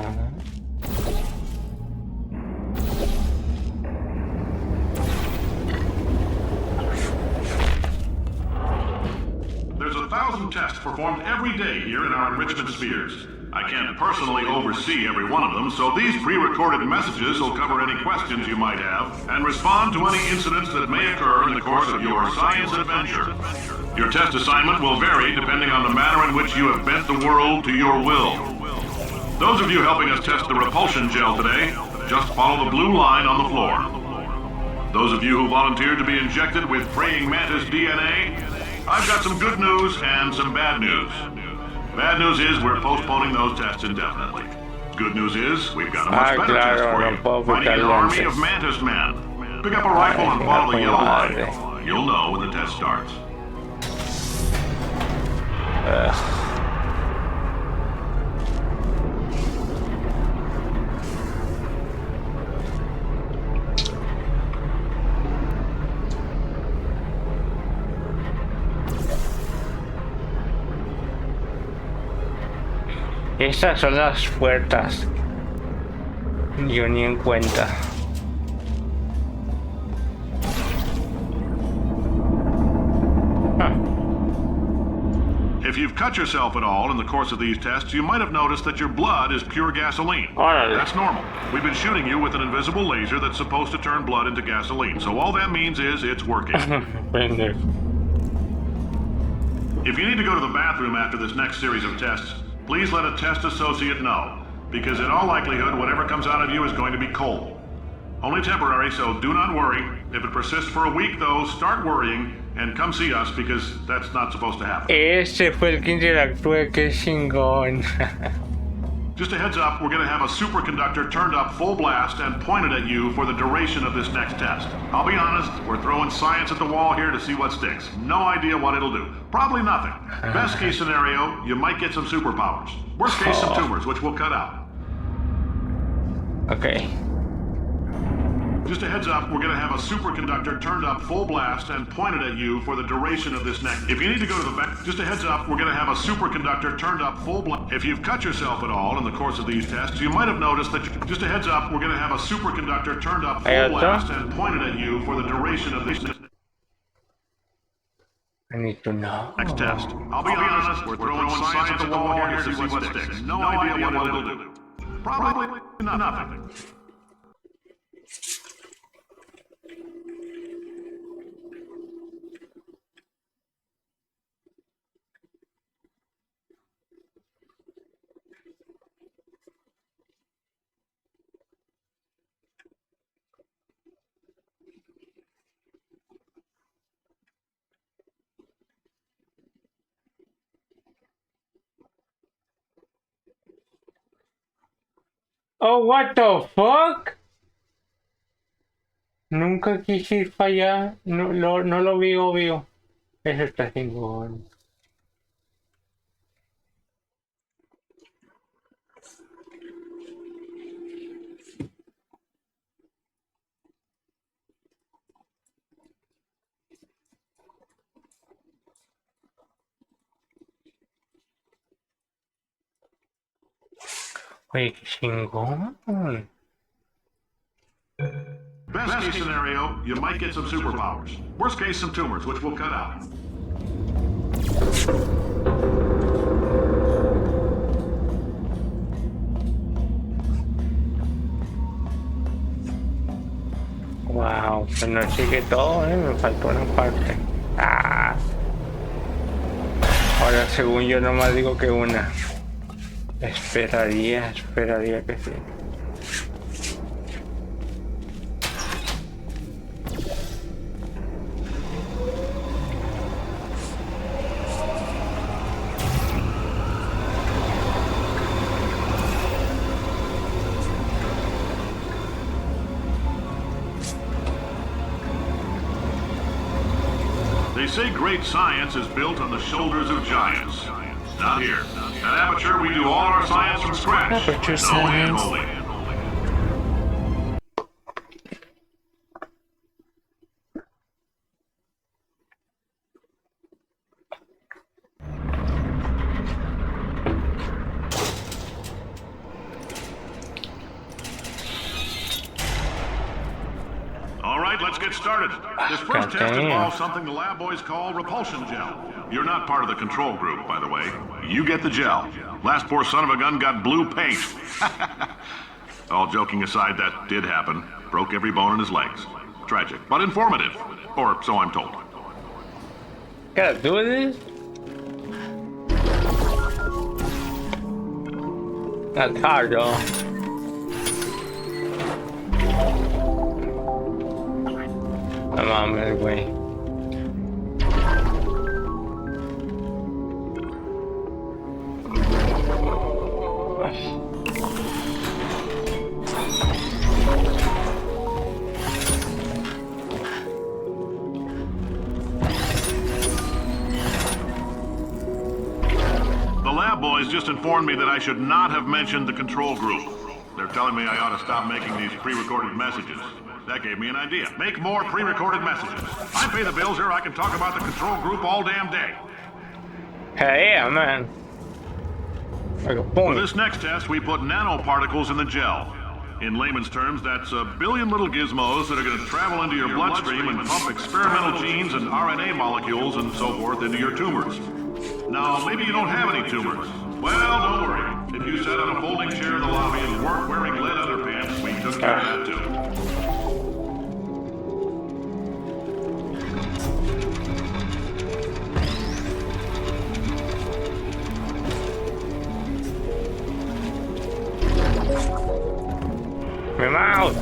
Speaker 7: There's 1,000 tests performed every day here in our enrichment spheres. I can't personally oversee every one of them, so these pre-recorded messages will cover any questions you might have and respond to any incidents that may occur in the course of your science adventure. Your test assignment will vary depending on the manner in which you have bent the world to your will. Those of you helping us test the repulsion gel today, just follow the blue line on the floor. Those of you who volunteered to be injected with praying mantis DNA, I've got some good news and some bad news. Bad news is we're postponing those tests indefinitely. Good news is we've got a much better test for you. Finding an army of mantis men. Pick up a rifle and follow the yellow line. You'll know when the test starts.
Speaker 4: Estas son las puertas. Yo ni en cuenta.
Speaker 7: If you've cut yourself at all in the course of these tests, you might have noticed that your blood is pure gasoline.
Speaker 4: Órale.
Speaker 7: That's normal. We've been shooting you with an invisible laser that's supposed to turn blood into gasoline, so all that means is it's working. If you need to go to the bathroom after this next series of tests, please let a test associate know, because in all likelihood, whatever comes out of you is going to be cold. Only temporary, so do not worry. If it persists for a week, though, start worrying and come see us, because that's not supposed to happen.
Speaker 4: Ese fue el que interactué, qué chingón.
Speaker 7: Just a heads up, we're going to have a superconductor turned up full blast and pointed at you for the duration of this next test. I'll be honest, we're throwing science at the wall here to see what sticks. No idea what it'll do. Probably nothing. Best case scenario, you might get some superpowers. Worst case, some tumors, which we'll cut out.
Speaker 4: Okay.
Speaker 7: Just a heads up, we're going to have a superconductor turned up full blast and pointed at you for the duration of this next... If you need to go to the back... Just a heads up, we're going to have a superconductor turned up full blast... If you've cut yourself at all in the course of these tests, you might have noticed that... Just a heads up, we're going to have a superconductor turned up full blast and pointed at you for the duration of this...
Speaker 4: I need to know.
Speaker 7: Next test. I'll be honest, we're throwing science at the wall here to see what sticks. No idea what it'll do. Probably nothing.
Speaker 4: Oh, what the fuck? Nunca quise ir para allá. No, no lo vi obvio. Eso está chingón. Oye, qué chingón.
Speaker 7: Best case scenario, you might get some superpowers. Worst case, some tumors, which we'll cut out.
Speaker 4: Wow, pero no chequé todo, me faltó una parte. Ah. Ahora, según yo, nomás digo que una. Esperaría que sí.
Speaker 7: They say great science is built on the shoulders of giants. Not here. At Aperture, we do all our science from scratch.
Speaker 1: Aperture
Speaker 7: No
Speaker 1: science.
Speaker 7: hand-holding. All right, let's get started. This first test
Speaker 4: Goddamn.
Speaker 7: involves something the lab boys call repulsion gel. You're not part of the control group, by the way. You get the gel. Last poor son of a gun got blue paint. All joking aside, that did happen. Broke every bone in his legs. Tragic, but informative. Or so I'm told.
Speaker 4: Gotta do this? That's hard though. I'm on my way.
Speaker 7: The lab boys just informed me that I should not have mentioned the control group. They're telling me I ought to stop making these pre-recorded messages. That gave me an idea. Make more pre-recorded messages. I pay the bills here, I can talk about the control group all damn day.
Speaker 4: Hey, yeah, man. Like a
Speaker 7: For
Speaker 4: point.
Speaker 7: this next test, we put nanoparticles in the gel. In layman's terms, that's a billion little gizmos that are going to travel into your bloodstream and pump experimental genes and RNA molecules and so forth into your tumors. Now, maybe you don't have any tumors. Well, don't worry. If you sat on a folding chair in the lobby and weren't wearing lead underpants, we took care of that too.
Speaker 4: My mouth.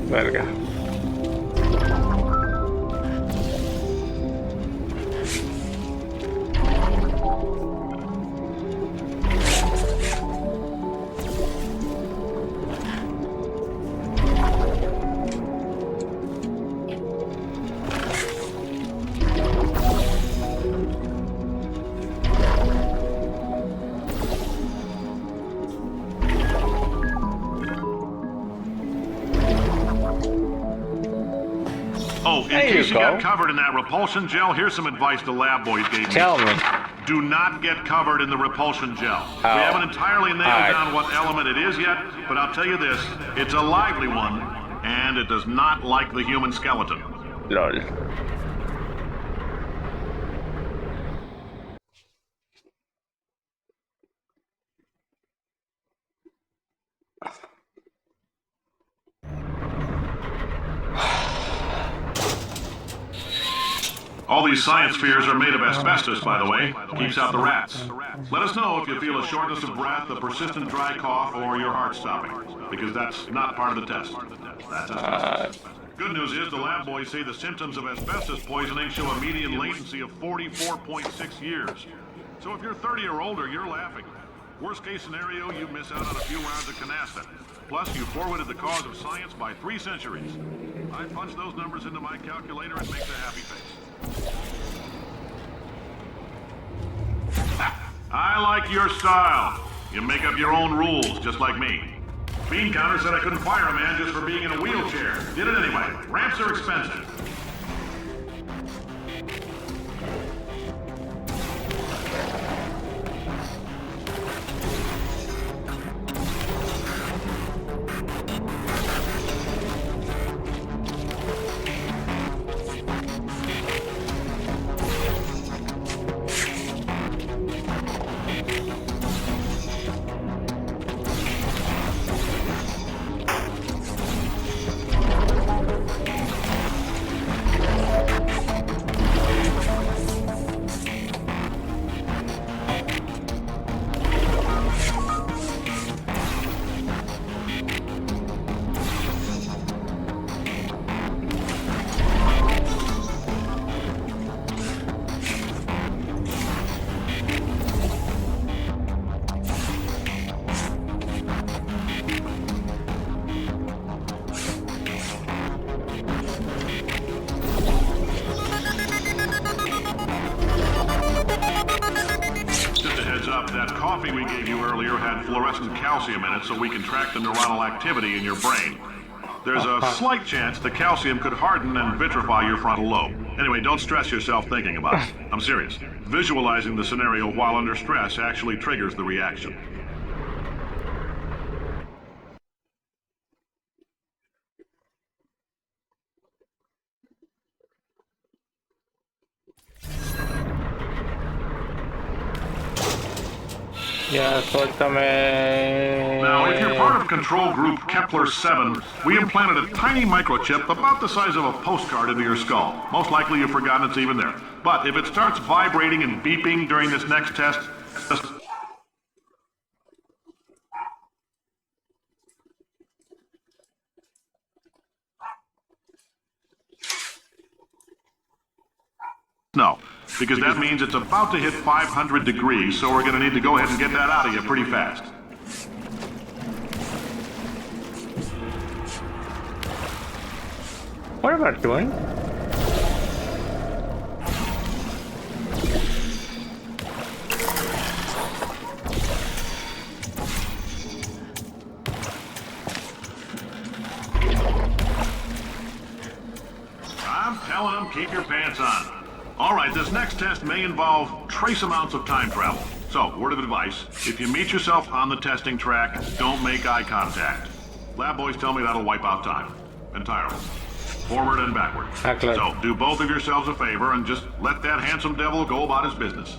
Speaker 4: Verga.
Speaker 7: Oh, in
Speaker 4: There
Speaker 7: case
Speaker 4: you
Speaker 7: you got
Speaker 4: go.
Speaker 7: covered in that repulsion gel, here's some advice the lab boys gave me.
Speaker 4: Tell me.
Speaker 7: Do not get covered in the repulsion gel. We haven't entirely nailed down what element it is yet, but I'll tell you this, it's a lively one, and it does not like the human skeleton.
Speaker 4: LOL.
Speaker 7: All these science spheres are made of asbestos, by the way. Keeps out the rats. Let us know if you feel a shortness of breath, a persistent dry cough, or your heart stopping, because that's not part of the test. That's asbestos. Good news is the lab boys say the symptoms of asbestos poisoning show a median latency of 44.6 years. So if you're 30 or older, you're laughing. Worst case scenario, you miss out on a few rounds of canasta. Plus, you forwarded the cause of science by 3 centuries. I punch those numbers into my calculator and make the happy face. I like your style. You make up your own rules, just like me. Bean Counter said I couldn't fire a man just for being in a wheelchair. Did it anyway. Ramps are expensive. That coffee we gave you earlier had fluorescent calcium in it so we can track the neuronal activity in your brain. There's a slight chance the calcium could harden and vitrify your frontal lobe. Anyway, don't stress yourself thinking about it. I'm serious. Visualizing the scenario while under stress actually triggers the reaction.
Speaker 4: Ya, suéltame.
Speaker 7: Now, if you're part of Control Group Kepler-7, we implanted a tiny microchip about the size of a postcard into your skull. Most likely you've forgotten it's even there. But if it starts vibrating and beeping during this next test, just... No, because that means it's about to hit 500 degrees, so we're going to need to go ahead and get that out of you pretty fast.
Speaker 4: What am I doing?
Speaker 7: I'm telling them, keep your pants on. All right, this next test may involve trace amounts of time travel. So, word of advice, if you meet yourself on the testing track, don't make eye contact. Lab boys tell me that'll wipe out time. Entirely. Forward and backward. So, do both of yourselves a favor and just let that handsome devil go about his business.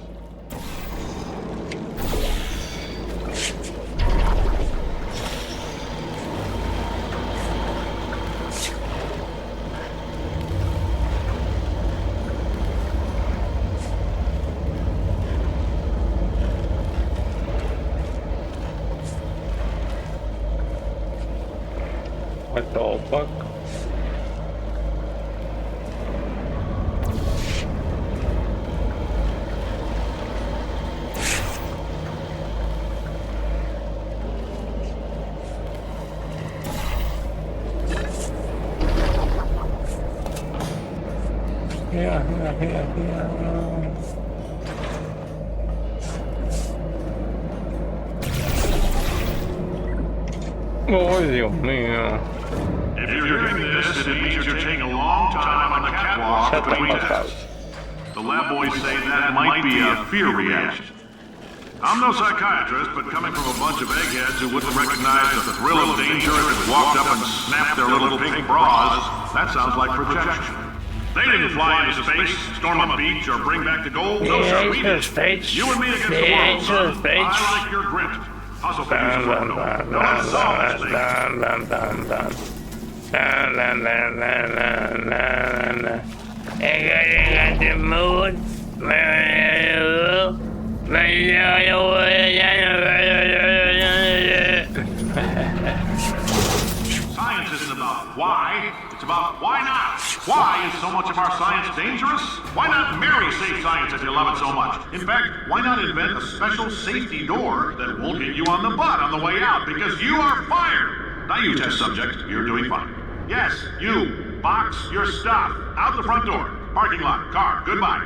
Speaker 4: What the fuck? Here. Oh, Dios mío.
Speaker 7: If you're hearing this, it means you're taking a long time on the catwalk between tests. The lab boys say that might be a fear reaction. I'm no psychiatrist, but coming from a bunch of eggheads who wouldn't recognize the thrill of danger if it walked up and snapped their little pink bras, that sounds like projection. They didn't fly into space, storm a beach, or bring back the gold. No, sir, we did. You and me against the world, son. I like your grit. Hustle for you, Scorpio. Now let's solve this thing.
Speaker 4: I got the mood.
Speaker 7: Science isn't about why, it's about why not. Why is so much of our science dangerous? Why not marry safe science if you love it so much? In fact, why not invent a special safety door that won't hit you on the butt on the way out because you are fired? Now you test subject, you're doing fine. Yes, you, box your stuff. Out the front door. Parking lot, car, goodbye.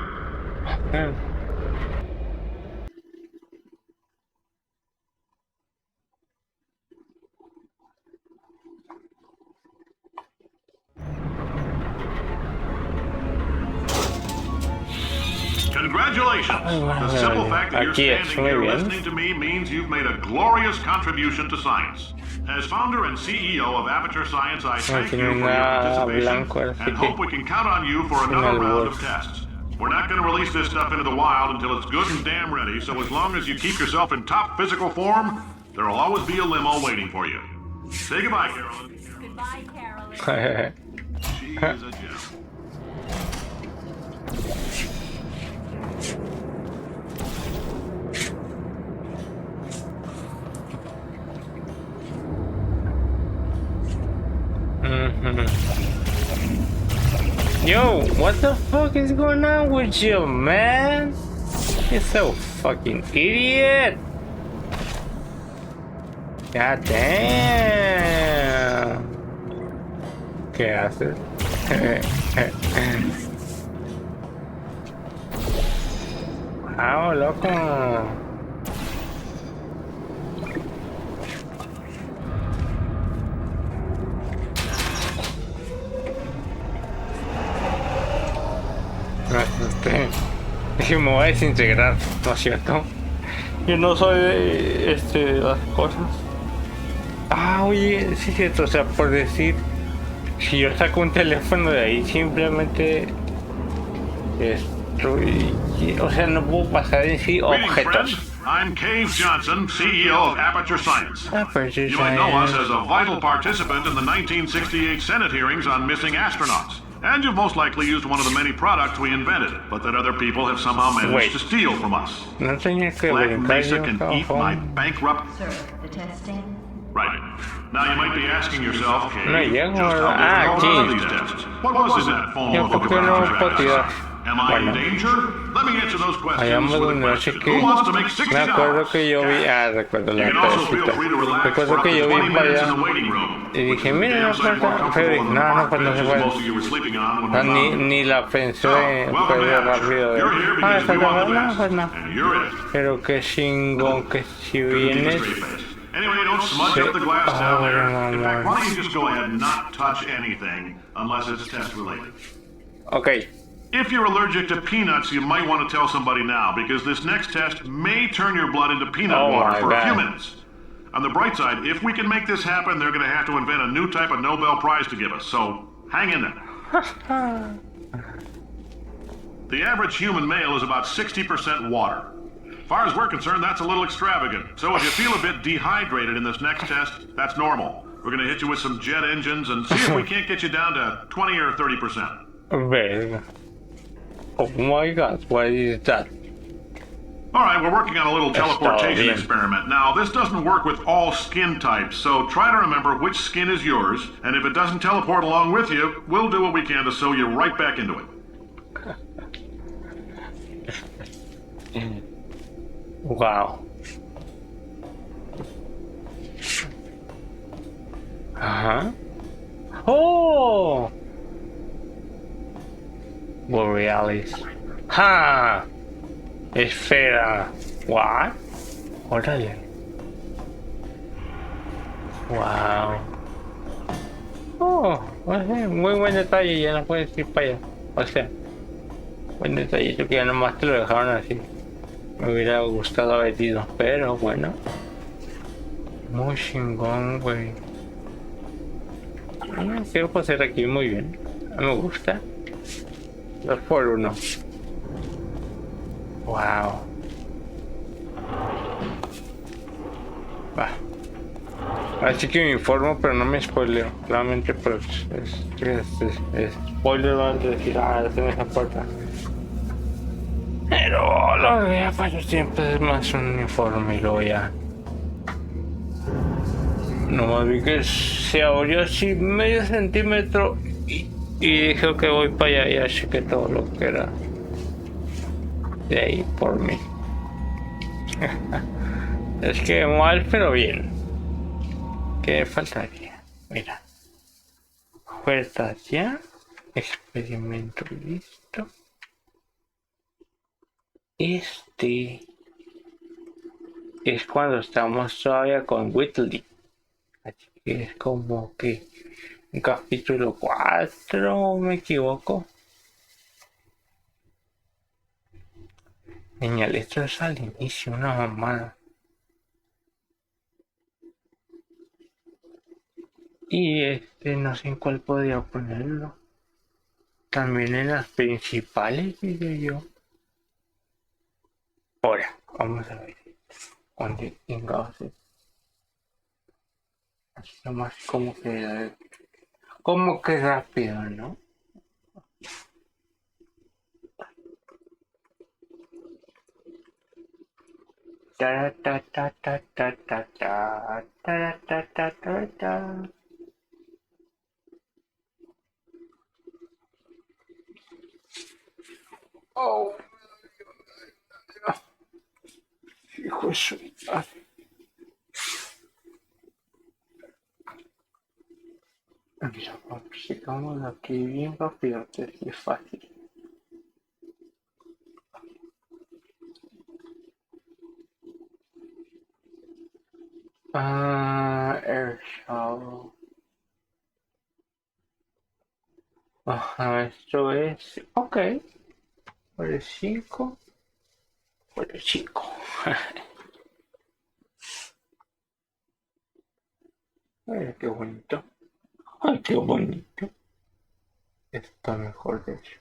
Speaker 7: Congratulations! The simple fact that you're standing here listening to me means you've made a glorious contribution to science. As founder and CEO of Aperture Science, I thank you for your participation and hope we can count on you for another round of tests. We're not going to release this stuff into the wild until it's good and damn ready, so as long as you keep yourself in top physical form, there'll always be a limo waiting for you. Say goodbye, Carolyn.
Speaker 8: Goodbye, Carolyn.
Speaker 7: She is a gem.
Speaker 4: Yo, what the fuck is going on with you, man? You're so fucking idiot. God damn. ¿Qué haces? Wow, loco. Dije, me voy a desintegrar, ¿no es cierto? Yo no soy de las cosas. Ah, oye, sí es cierto, o sea, por decir, si yo saco un teléfono de ahí, simplemente estoy, o sea, no puedo pasar en sí objetos.
Speaker 7: I'm Cave Johnson, CEO of Aperture Science. You might know us as a vital participant in the 1968 Senate hearings on missing astronauts. And you've most likely used one of the many products we invented, but that other people have somehow managed to steal from us.
Speaker 4: No tenía que
Speaker 7: Black Mesa can eat my bankrupt...
Speaker 8: Sir, the testing.
Speaker 7: Right. Now you might be asking yourself, Kay,
Speaker 4: No,
Speaker 7: just how did you these tests? What was in that foam lithograph? Am I in danger? Let me answer those questions with a question. Who wants to make $60?
Speaker 4: Me acuerdo que yo vi, recuerdo la pedacita. Recuerdo que yo vi para allá y dije, mira, no falta Freddy. No, pues no se puede. No, ni la pensé, fue rápido. Falta más, no, pues no. Pero qué chingón que si vienes.
Speaker 7: Anyway, don't smudge up the glass down there. In fact, why don't you just go ahead and not touch anything unless it's test related?
Speaker 4: Okay.
Speaker 7: If you're allergic to peanuts, you might want to tell somebody now, because this next test may turn your blood into peanut water for a few minutes. On the bright side, if we can make this happen, they're going to have to invent a new type of Nobel Prize to give us, so hang in there. The average human male is about 60% water. As far as we're concerned, that's a little extravagant. So if you feel a bit dehydrated in this next test, that's normal. We're going to hit you with some jet engines and see if we can't get you down to 20 or 30%.
Speaker 4: Verga. Oh my god, what is that?
Speaker 7: Alright, we're working on a little teleportation experiment. Now, this doesn't work with all skin types, so try to remember which skin is yours, and if it doesn't teleport along with you, we'll do what we can to sew you right back into it.
Speaker 4: Wow. Uh-huh. Oh! Borealis. Ha! Esfera. What? Órale. Wow. Oh, muy buen detalle, ya no puedes ir para allá. O sea, buen detallito que ya nomás te lo dejaron así. Me hubiera gustado haber ido, pero bueno. Muy chingón, güey. Quiero pasar aquí muy bien. Me gusta. 2x1. Wow. Va. Así que me informo, pero no me spoileo. Claramente, pues es spoiler antes de decir, en esa puerta. Pero lo que ya pasó siempre es más un informe y luego ya. Nomás vi que se abrió así medio centímetro y dije que voy para allá y así que todo lo que era de ahí por mí. Es que mal pero bien. ¿Qué faltaría? Mira. Puertas ya. Experimento listo. Este es cuando estamos todavía con Whitley. Así que es como que un capítulo 4, me equivoco. Genial, esto es al inicio, una mamada. Y no sé en cuál podría ponerlo. También en las principales, diría yo. Ahora, vamos a ver. ¿Dónde chingados es? Así nomás como que rápido, ¿no? Ta ta ta ta ta ta ta ta ta ta ta ta. Oh, hijo de su madre. Mira, sigamos aquí bien rápido, que es fácil. Air shower. Ajá, esto es. Ok. Por el 5. Por el 5. Ay, qué bonito. Ay, qué bonito. Está mejor, de hecho.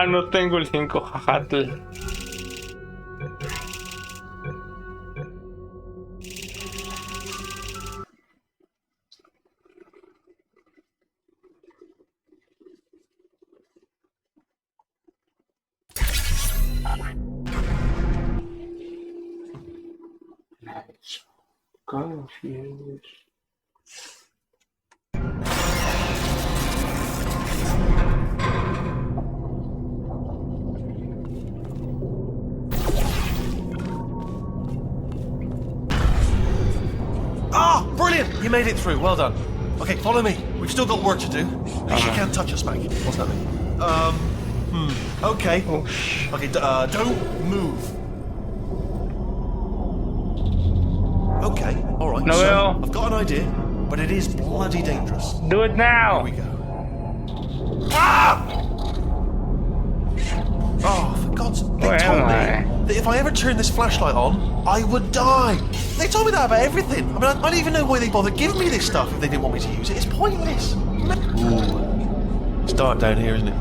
Speaker 4: No tengo el 5, jajatl. Let's go here.
Speaker 2: Brilliant! You made it through. Well done. Okay, follow me. We've still got work to do. She can't touch us, Maggie. What's that mean? Okay. Okay, don't move. Okay, alright.
Speaker 4: No veo.
Speaker 2: I've got an idea, but it is bloody dangerous.
Speaker 4: Do it now!
Speaker 2: Here we go. Oh, for God's sake. They told me that if I ever turn this flashlight on, I would die. They told me that about everything. I mean, I don't even know why they bothered giving me this stuff if they didn't want me to use it. It's pointless. Ooh. It's dark down here, isn't it?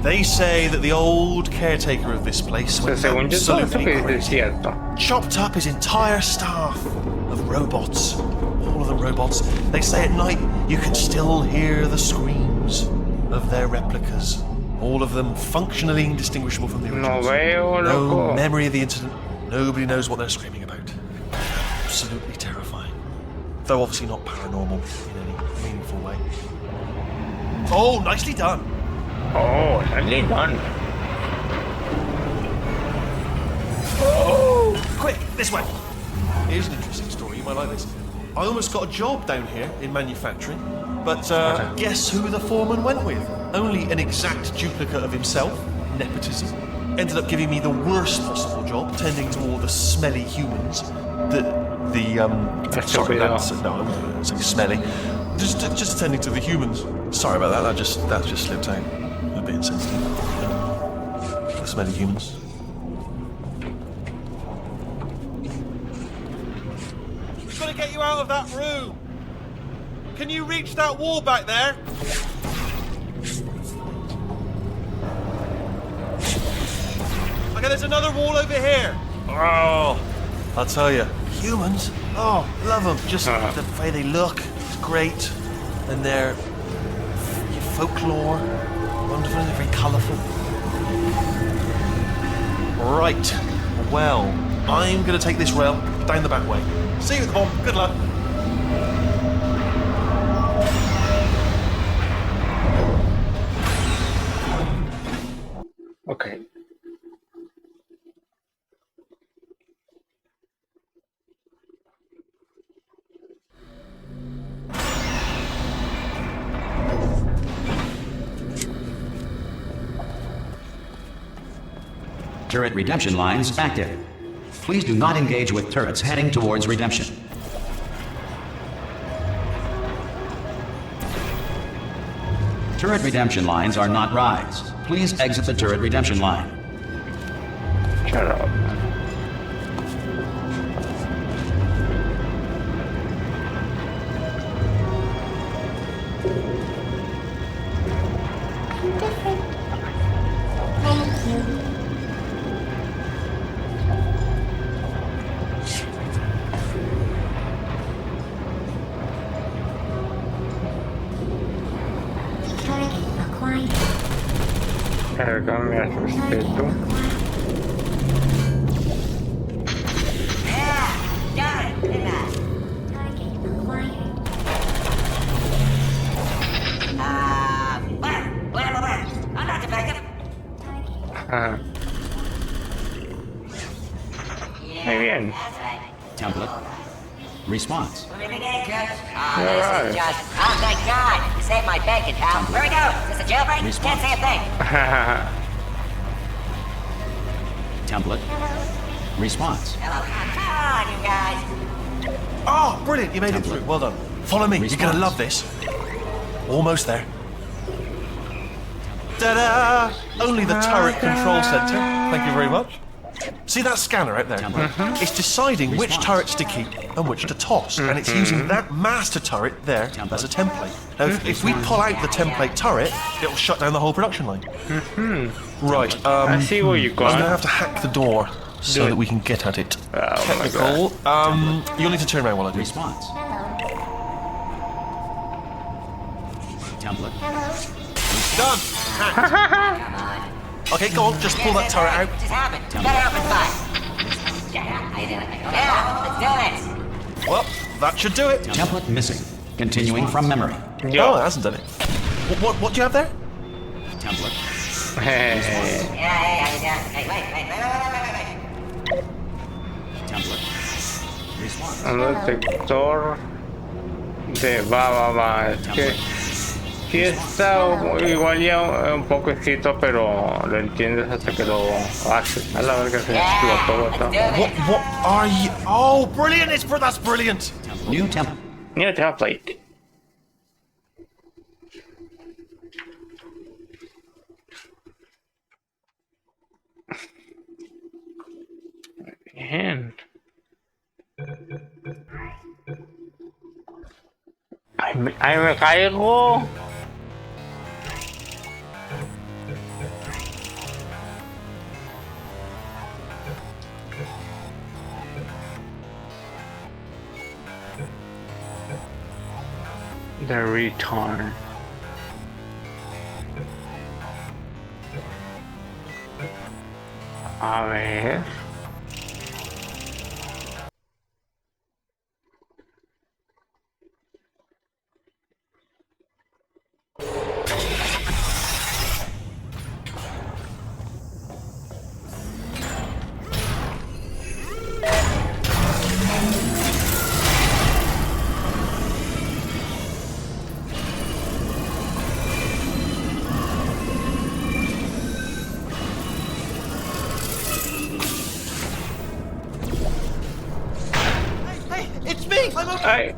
Speaker 2: They say that the old caretaker of this place went absolutely crazy. Chopped up his entire staff of robots. All of them robots. They say at night you can still hear the screams of their replicas. All of them functionally indistinguishable from the originals. No memory of the incident. Nobody knows what they're screaming about. Absolutely terrifying. Though obviously not paranormal in any meaningful way. Oh, nicely done.
Speaker 4: Oh, nicely done.
Speaker 2: Oh, quick, this way. Here's an interesting story. You might like this. I almost got a job down here in manufacturing, but guess who the foreman went with? only an exact duplicate of himself, nepotism, ended up giving me the worst possible job, tending to all the smelly humans. Sorry, that's no, I wouldn't say smelly. Just tending to the humans. Sorry about that. That just slipped out. A bit insensitive. The smelly humans. We've got to get you out of that room. Can you reach that wall back there? Okay, there's another wall over here. Oh, I'll tell you, humans. Oh, love them. Just the way they look. It's great. And their folklore, wonderful, they're very colourful. Right, well, I'm going to take this rail down the back way. See you at the bomb, good luck.
Speaker 4: Okay.
Speaker 6: Turret redemption lines active. Please do not engage with turrets heading towards redemption. Turret redemption lines are not rides. Please exit the turret redemption line.
Speaker 4: Shut up.
Speaker 5: Different. Thank you. Target acquired.
Speaker 4: Carga mi respeto.
Speaker 5: Target acquired.
Speaker 3: I'm not defective.
Speaker 4: Ah. Muy bien.
Speaker 6: Template. Response.
Speaker 3: Oh, this is just... Oh, thank God! You saved my bacon, pal. Where we go? Is this a jailbreak? Can't say a thing.
Speaker 6: Template. Response.
Speaker 3: Hello. Come on, you guys.
Speaker 2: Oh, brilliant, you made it through, well done. Follow me, you're going to love this. Almost there. Ta-da! Only the turret control center. Thank you very much. See that scanner out there? It's deciding which turrets to keep and which to toss, and it's using that master turret there as a template. Now, if we pull out the template turret, it'll shut down the whole production line. Right,
Speaker 4: I see what you
Speaker 2: I'm going to
Speaker 4: got.
Speaker 2: have to hack the door so that we can get at it.
Speaker 4: Oh my
Speaker 2: Technical. You'll need to turn around while I do.
Speaker 6: Response. Template.
Speaker 2: Done! Hacked. Okay, go on, just pull that turret out.
Speaker 3: What just happened? Better open fire. Yeah, let's do this.
Speaker 2: Well, that should do it.
Speaker 6: Template missing. Continuing from memory.
Speaker 2: Oh, it
Speaker 4: Yo.
Speaker 2: hasn't done it. What do you have there?
Speaker 6: Template.
Speaker 4: Hey.
Speaker 3: Hey, wait.
Speaker 6: Template. Response.
Speaker 4: Un detector de va. Es que sí está igual ya un poco escrito, pero lo entiendes hasta que lo haces. A la verga se explotó.
Speaker 2: What are you? Oh, brilliant! That's brilliant.
Speaker 6: New template.
Speaker 4: New template. Bien. Ay, me caigo. The return. A ver.
Speaker 2: Climb up!
Speaker 4: Ay.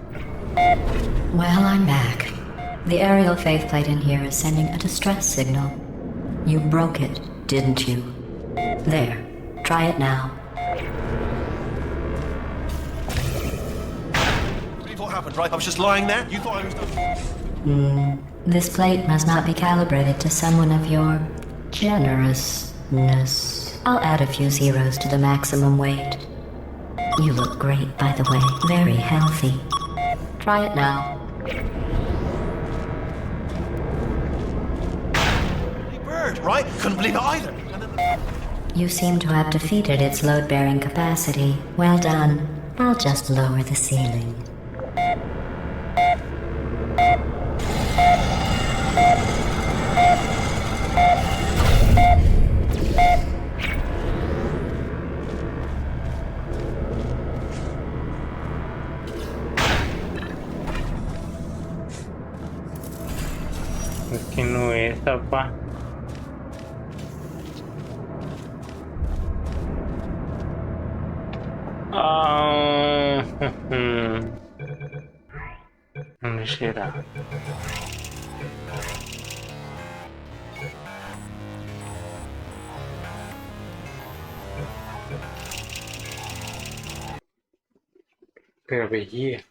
Speaker 3: Well, I'm back. The aerial faceplate in here is sending a distress signal. You broke it, didn't you? There. Try it now.
Speaker 2: What happened, right? I was just lying there. You thought I was done.
Speaker 3: This plate must not be calibrated to someone of your generousness. I'll add a few zeros to the maximum weight. You look great, by the way. Very healthy. Try it now.
Speaker 2: Bird, right? Couldn't believe it either.
Speaker 3: You seem to have defeated its load-bearing capacity. Well done. I'll just lower the ceiling.
Speaker 4: Que no es, papá. ¿Dónde será? Pero veía.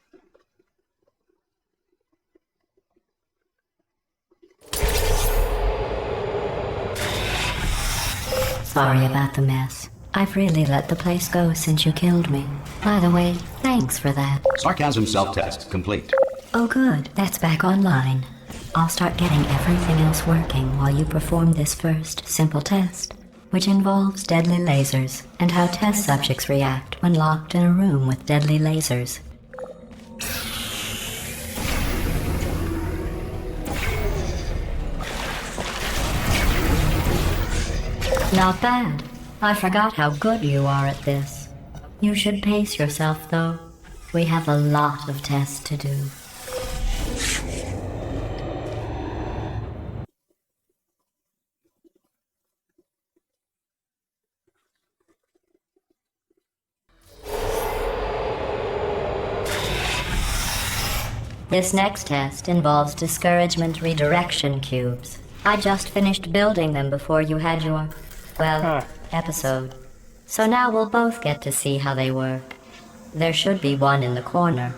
Speaker 3: Sorry about the mess. I've really let the place go since you killed me. By the way, thanks for that.
Speaker 6: Sarcasm self-test complete.
Speaker 3: Oh good, that's back online. I'll start getting everything else working while you perform this first simple test, which involves deadly lasers and how test subjects react when locked in a room with deadly lasers. Not bad. I forgot how good you are at this. You should pace yourself, though. We have a lot of tests to do. This next test involves discouragement redirection cubes. I just finished building them before you had your, episode. So now we'll both get to see how they work. There should be one in the corner.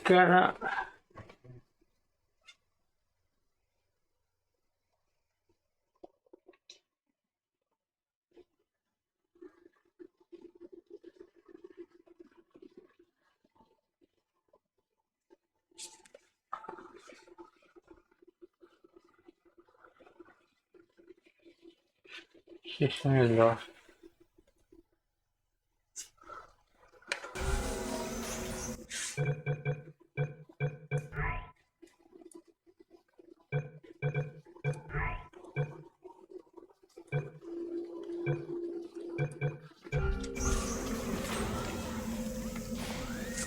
Speaker 4: Cara. Sí, son el 2.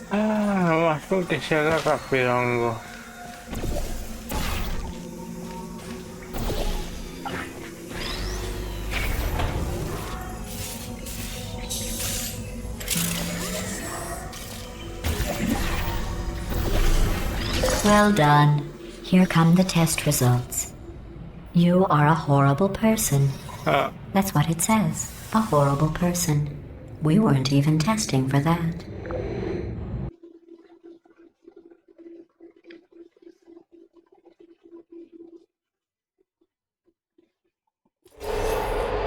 Speaker 4: Más que se haga rapidongo.
Speaker 3: Well done. Here come the test results. You are a horrible person. That's what it says. A horrible person. We weren't even testing for that.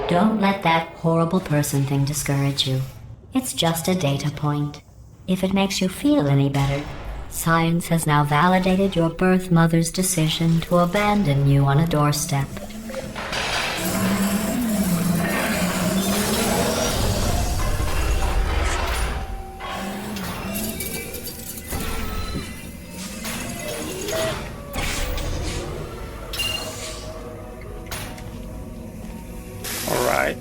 Speaker 3: Don't let that horrible person thing discourage you. It's just a data point. If it makes you feel any better, science has now validated your birth mother's decision to abandon you on a doorstep.
Speaker 4: All right.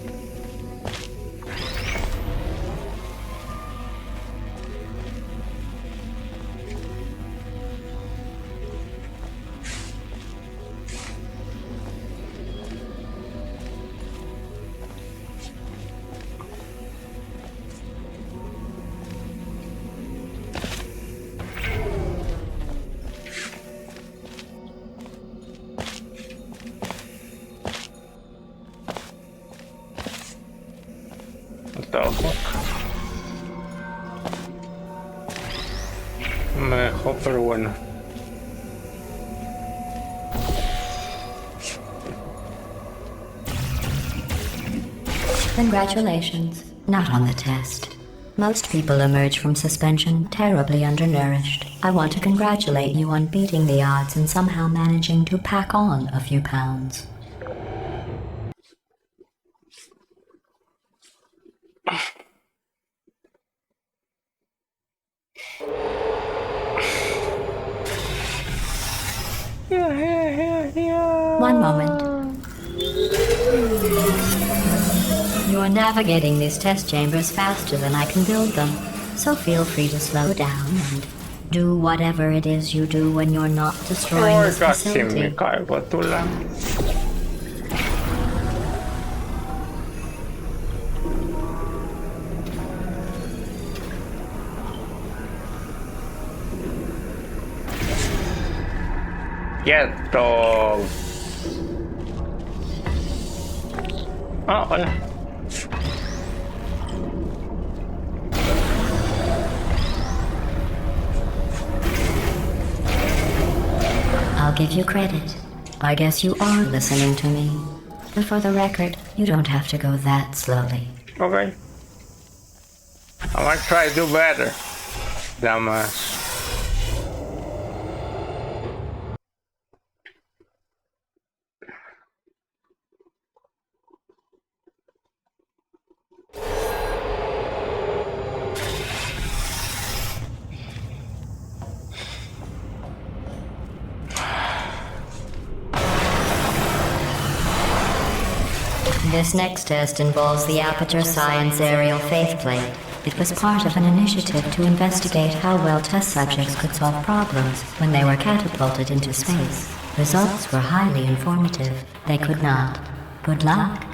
Speaker 4: tampoco. Me dejó, pero bueno.
Speaker 5: Congratulations. Not on the test. Most people emerge from suspension terribly undernourished. I want to congratulate you on beating the odds and somehow managing to pack on a few pounds. One moment. You're navigating these test chambers faster than I can build them, so feel free to slow down and do whatever it is you do when you're not destroying this
Speaker 4: Casi me
Speaker 5: facility.
Speaker 4: caigo a tu lado. Quieto. Ah, hola.
Speaker 5: I'll give you credit. I guess you are listening to me. But for the record, you don't have to go that slowly.
Speaker 4: Okay. I might try to do better. Dumbass.
Speaker 5: This next test involves the Aperture Science Aerial Faceplate. It was part of an initiative to investigate how well test subjects could solve problems when they were catapulted into space. Results were highly informative. They could not. Good luck.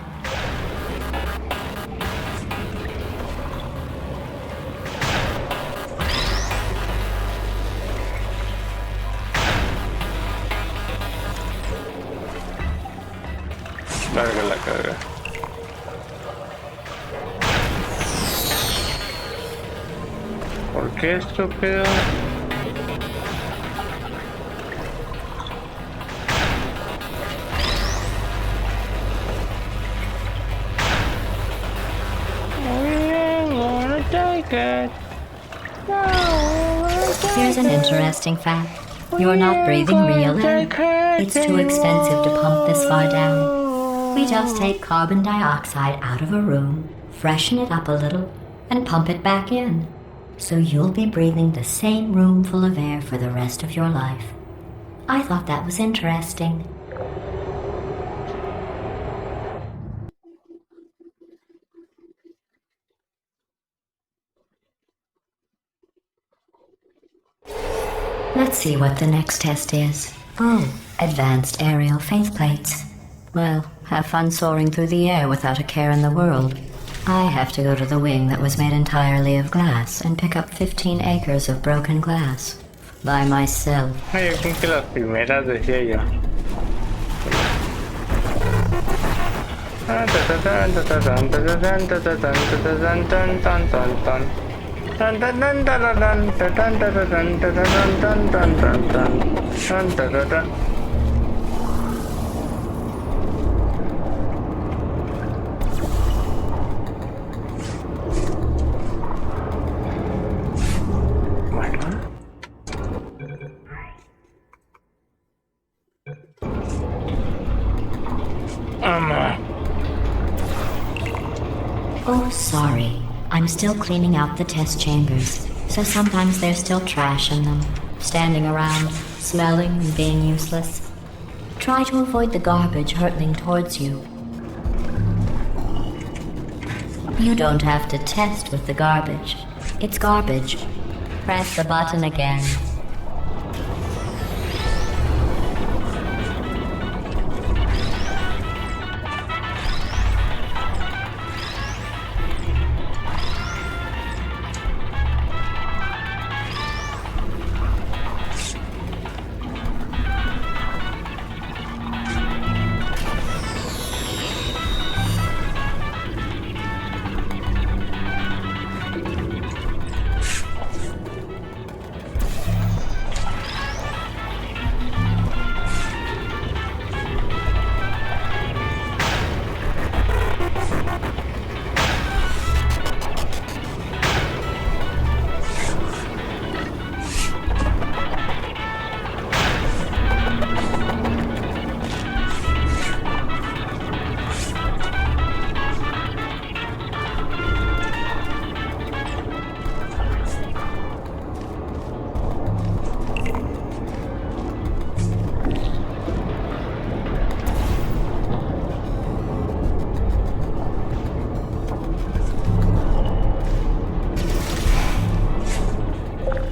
Speaker 4: Larga la carga. ¿Por qué estúpido?
Speaker 5: Here's an interesting fact. You're not breathing real air. It's too expensive to pump this far down. We just take carbon dioxide out of a room, freshen it up a little, and pump it back in. So you'll be breathing the same room full of air for the rest of your life. I thought that was interesting. Let's see what the next test is. Oh, advanced aerial faceplates. Well, have fun soaring through the air without a care in the world. I have to go to the wing that was made entirely of glass and pick up 15 acres of broken glass. By myself.
Speaker 4: Ay, yo creo que las primeras decía yo.
Speaker 5: Oh, sorry. I'm still cleaning out the test chambers, so sometimes there's still trash in them, standing around, smelling and being useless. Try to avoid the garbage hurtling towards you. You don't have to test with the garbage. It's garbage. Press the button again.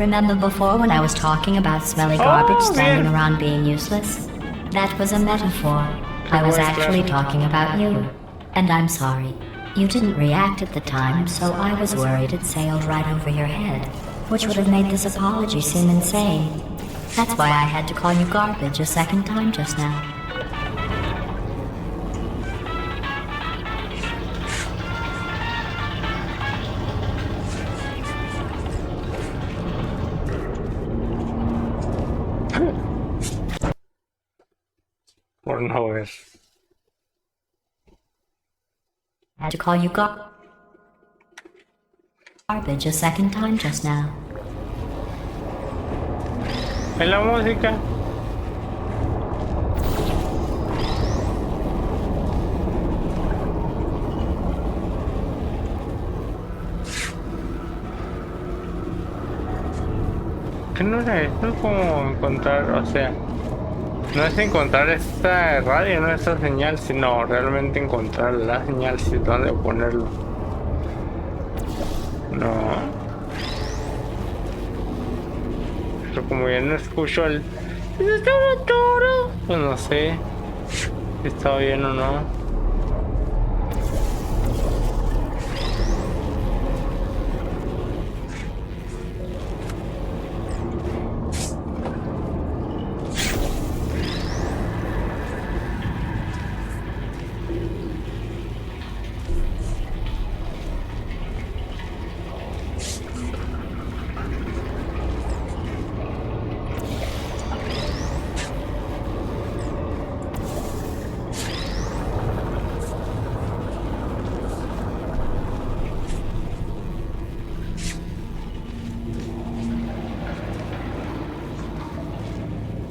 Speaker 5: Remember before when I was talking about smelly garbage standing around being useless? That was a metaphor. I was actually talking about you. And I'm sorry. You didn't react at the time, so I was worried it sailed right over your head, which would have made this apology seem insane. That's why I had to call you garbage a second time just now.
Speaker 4: Por no ver.
Speaker 5: Had to call you garbage a second time just now.
Speaker 4: En la música. ¿Qué no era esto? Como encontrar, o sea, no es encontrar esta radio, no esta señal, sino realmente encontrar la señal, si dónde ponerlo. No. Pero como ya no escucho el... pues no sé si está bien o no.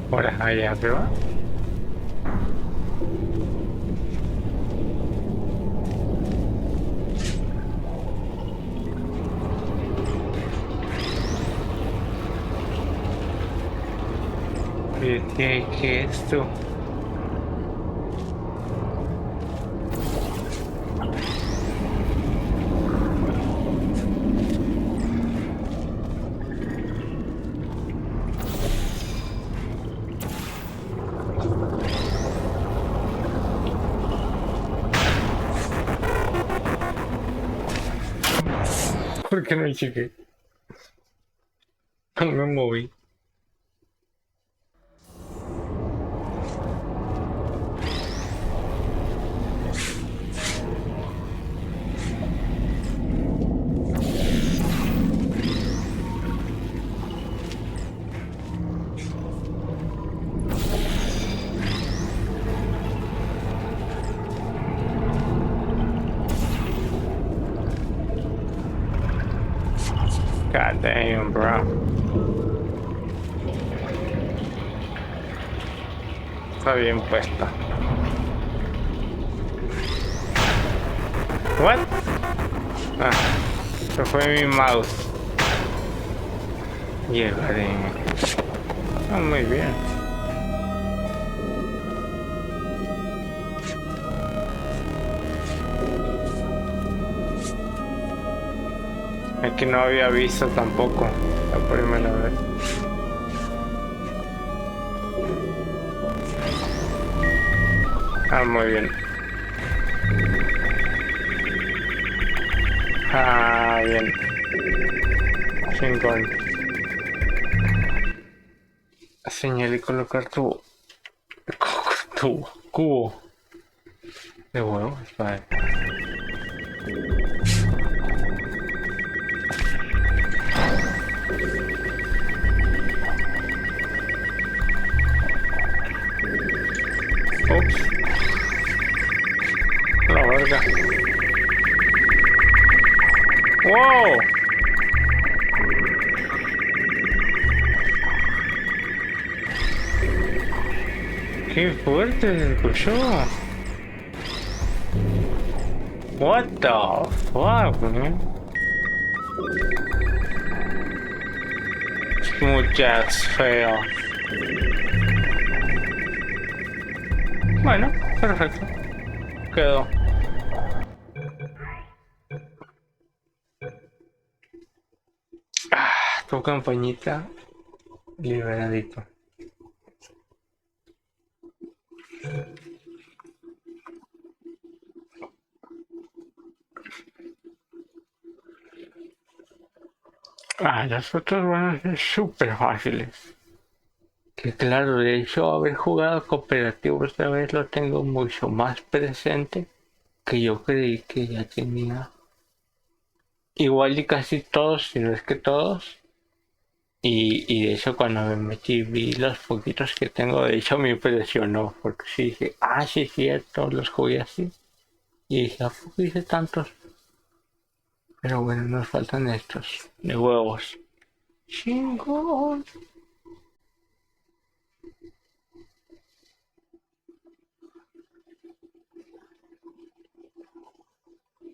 Speaker 4: Por allá arriba. ¿Qué es esto? ¿Por qué no llegué? No me moví. God damn, bro. Está bien puesta. What? Ah, se fue mi mouse. Llegaré. Ah, muy bien. Aquí no había visto tampoco la primera vez. Ah, muy bien. Ah, bien. Chingón. Señal y colocar tu cubo de huevos. Vale. Ups. La verga. ¡Wow! ¡Qué fuerte se escuchó! What the fuck, man? Muchas feo. Bueno, perfecto. Quedó. tu campañita liberadito. Los otros van a ser súper fáciles. Que claro, de hecho haber jugado cooperativo esta vez lo tengo mucho más presente que yo creí que ya tenía. Igual y casi todos, si no es que todos. Y de hecho cuando me metí vi los poquitos que tengo, de hecho me impresionó, porque sí dije, sí es cierto, los jugué así. Y dije, ¿a poco hice tantos? Pero bueno, nos faltan estos, de huevos. Chingón.